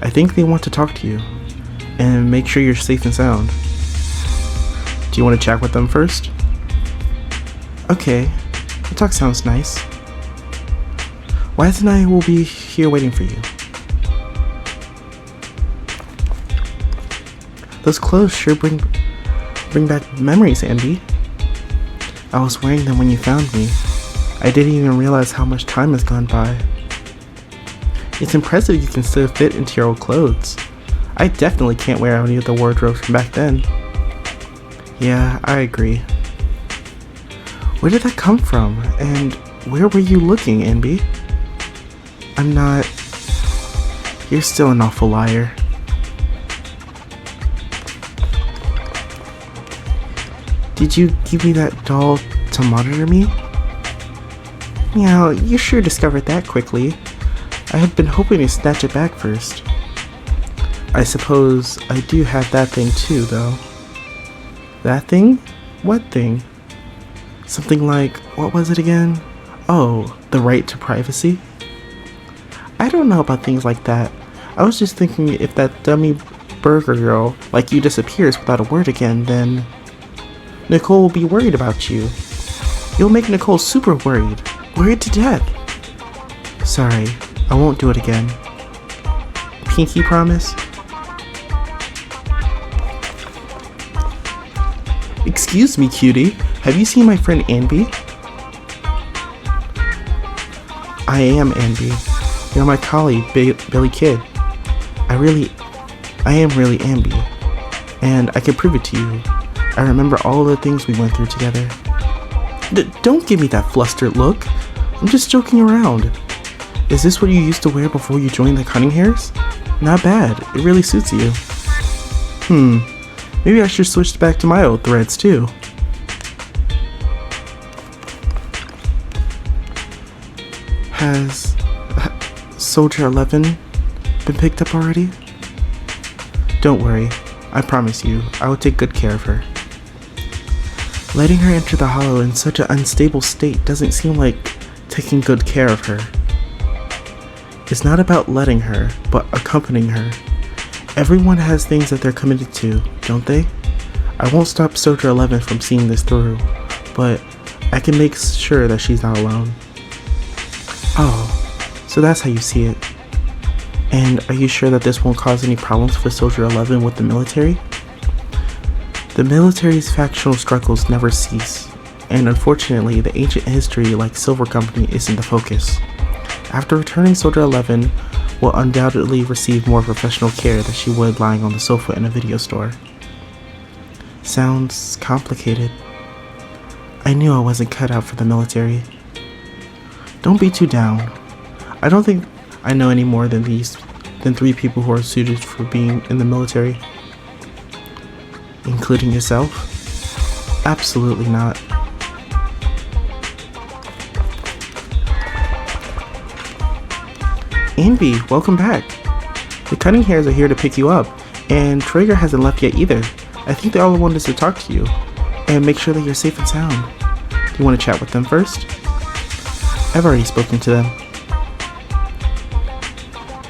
I think they want to talk to you, and make sure you're safe and sound. Do you want to chat with them first? Okay, the talk sounds nice. Wise and I will be here waiting for you. Those clothes sure bring back memories, Anby. I was wearing them when you found me. I didn't even realize how much time has gone by. It's impressive you can still fit into your old clothes. I definitely can't wear any of the wardrobes from back then. Yeah, I agree. Where did that come from? And where were you looking, Anby? I'm not... You're still an awful liar. Did you give me that doll to monitor me? Yeah, you sure discovered that quickly. I had been hoping to snatch it back first. I suppose I do have that thing too, though. That thing? What thing? Something like, what was it again? Oh, the right to privacy? I don't know about things like that. I was just thinking if that dummy burger girl like you disappears without a word again, then Nicole will be worried about you. You'll make Nicole super worried. Worried to death. Sorry, I won't do it again. Pinky promise? Excuse me, cutie. Have you seen my friend Anby? I am Anby. You're my colleague, Billy Kid. I am really Anby. And I can prove it to you. I remember all the things we went through together. Don't give me that flustered look. I'm just joking around. Is this what you used to wear before you joined the Cunning Hares? Not bad. It really suits you. Maybe I should switch back to my old threads too. Has Soldier 11 been picked up already? Don't worry. I promise you, I will take good care of her. Letting her enter the hollow in such an unstable state doesn't seem like taking good care of her. It's not about letting her, but accompanying her. Everyone has things that they're committed to, don't they? I won't stop Soldier 11 from seeing this through, but I can make sure that she's not alone. Oh, so that's how you see it. And are you sure that this won't cause any problems for Soldier 11 with the military? The military's factional struggles never cease, and unfortunately the ancient history like Silver Company isn't the focus. After returning, Soldier 11 will undoubtedly receive more professional care than she would lying on the sofa in a video store. Sounds complicated. I knew I wasn't cut out for the military. Don't be too down. I don't think I know any more than 3 people who are suited for being in the military. Including yourself? Absolutely not. Anby, welcome back. The Cunning Hares are here to pick you up, and Trigger hasn't left yet either. I think they all wanted us to talk to you, and make sure that you're safe and sound. Do you want to chat with them first? I've already spoken to them.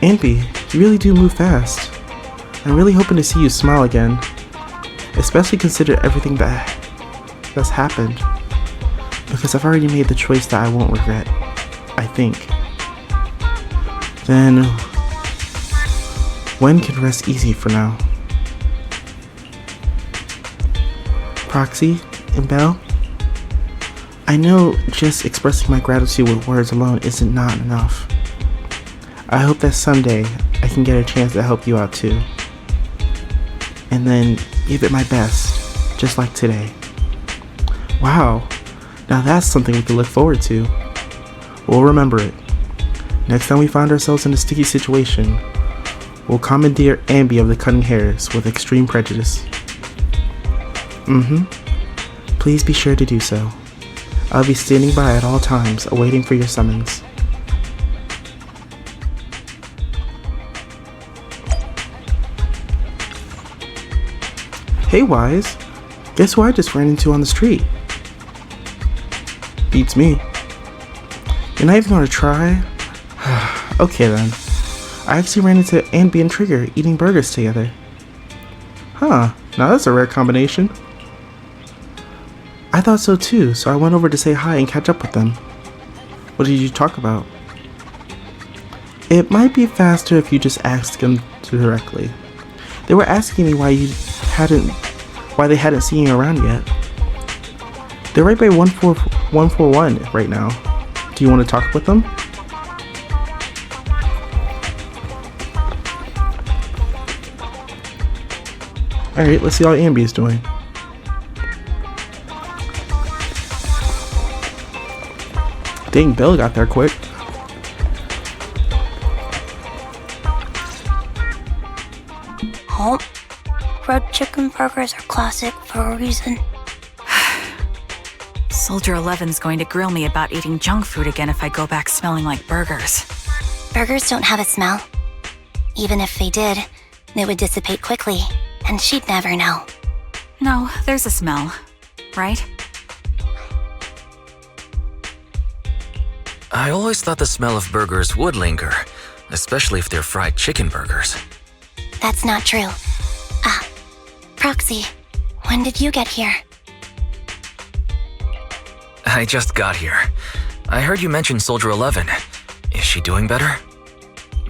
Anby, you really do move fast. I'm really hoping to see you smile again. Especially consider everything that's happened. Because I've already made the choice that I won't regret. I think. Then, Wen can rest easy for now. Proxy and Belle, I know just expressing my gratitude with words alone isn't not enough. I hope that someday I can get a chance to help you out too. And then give it my best, just like today. Wow, now that's something we can look forward to. We'll remember it. Next time we find ourselves in a sticky situation, we'll commandeer Ambi of the Cutting Hairs with extreme prejudice. Please be sure to do so. I'll be standing by at all times, awaiting for your summons. Hey Wise, guess who I just ran into on the street? Beats me. You're not even gonna try? Okay then. I actually ran into Ambi and Trigger eating burgers together. Huh, now that's a rare combination. I thought so too, so I went over to say hi and catch up with them. What did you talk about? It might be faster if you just asked them directly. They were asking me why they hadn't seen you around yet. They're right by 141 right now. Do you want to talk with them? Alright, let's see how Ambi is doing. Dang, Bill got there quick. Oh, red chicken burgers are classic for a reason. Soldier 11's going to grill me about eating junk food again if I go back smelling like burgers. Burgers don't have a smell. Even if they did, they would dissipate quickly, and she'd never know. No, there's a smell, right? I always thought the smell of burgers would linger, especially if they're fried chicken burgers. That's not true. Proxy, when did you get here? I just got here. I heard you mention Soldier 11. Is she doing better?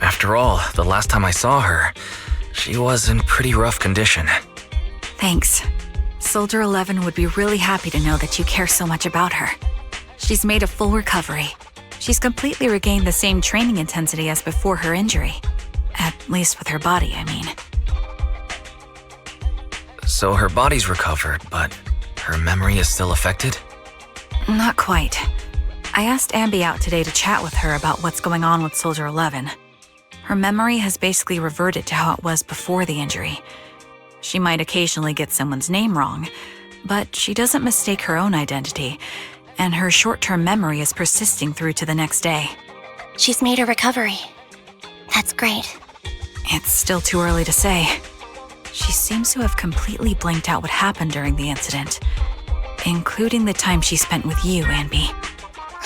After all, the last time I saw her, she was in pretty rough condition. Thanks. Soldier 11 would be really happy to know that you care so much about her. She's made a full recovery. She's completely regained the same training intensity as before her injury. At least with her body, I mean. So her body's recovered, but her memory is still affected? Not quite. I asked Ambi out today to chat with her about what's going on with Soldier 11. Her memory has basically reverted to how it was before the injury. She might occasionally get someone's name wrong, but she doesn't mistake her own identity, and her short-term memory is persisting through to the next day. She's made a recovery. That's great. It's still too early to say. She seems to have completely blanked out what happened during the incident, including the time she spent with you, Ambi.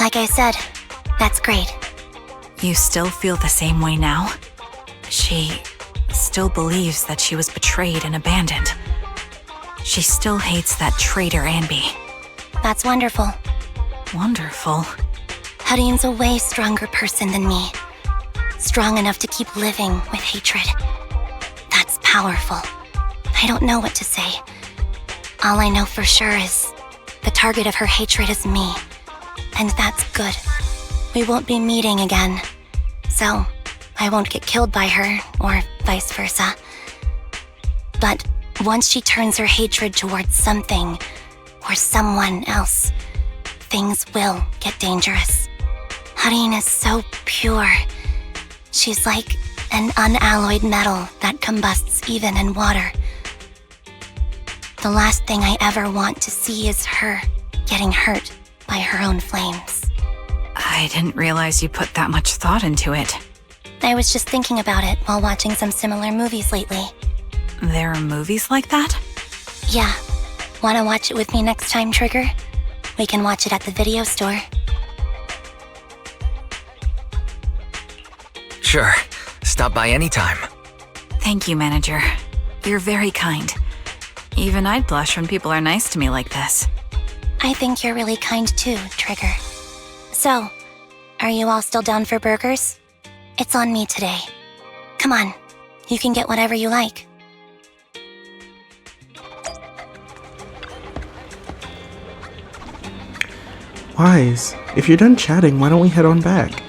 Like I said, that's great. You still feel the same way now? She still believes that she was betrayed and abandoned. She still hates that traitor Ambi. That's wonderful. Wonderful. Hudion's a way stronger person than me. Strong enough to keep living with hatred. That's powerful. I don't know what to say. All I know for sure is the target of her hatred is me. And that's good. We won't be meeting again. So, I won't get killed by her, or vice versa. But once she turns her hatred towards something, or someone else, things will get dangerous. Harin is so pure. She's like an unalloyed metal that combusts even in water. The last thing I ever want to see is her getting hurt by her own flames. I didn't realize you put that much thought into it. I was just thinking about it while watching some similar movies lately. There are movies like that? Yeah. Wanna watch it with me next time, Trigger? We can watch it at the video store. Sure. Stop by anytime. Thank you, Manager. You're very kind. Even I'd blush when people are nice to me like this. I think you're really kind too, Trigger. So, are you all still down for burgers? It's on me today. Come on, You can get whatever you like. Wise, if you're done chatting, why don't we head on back?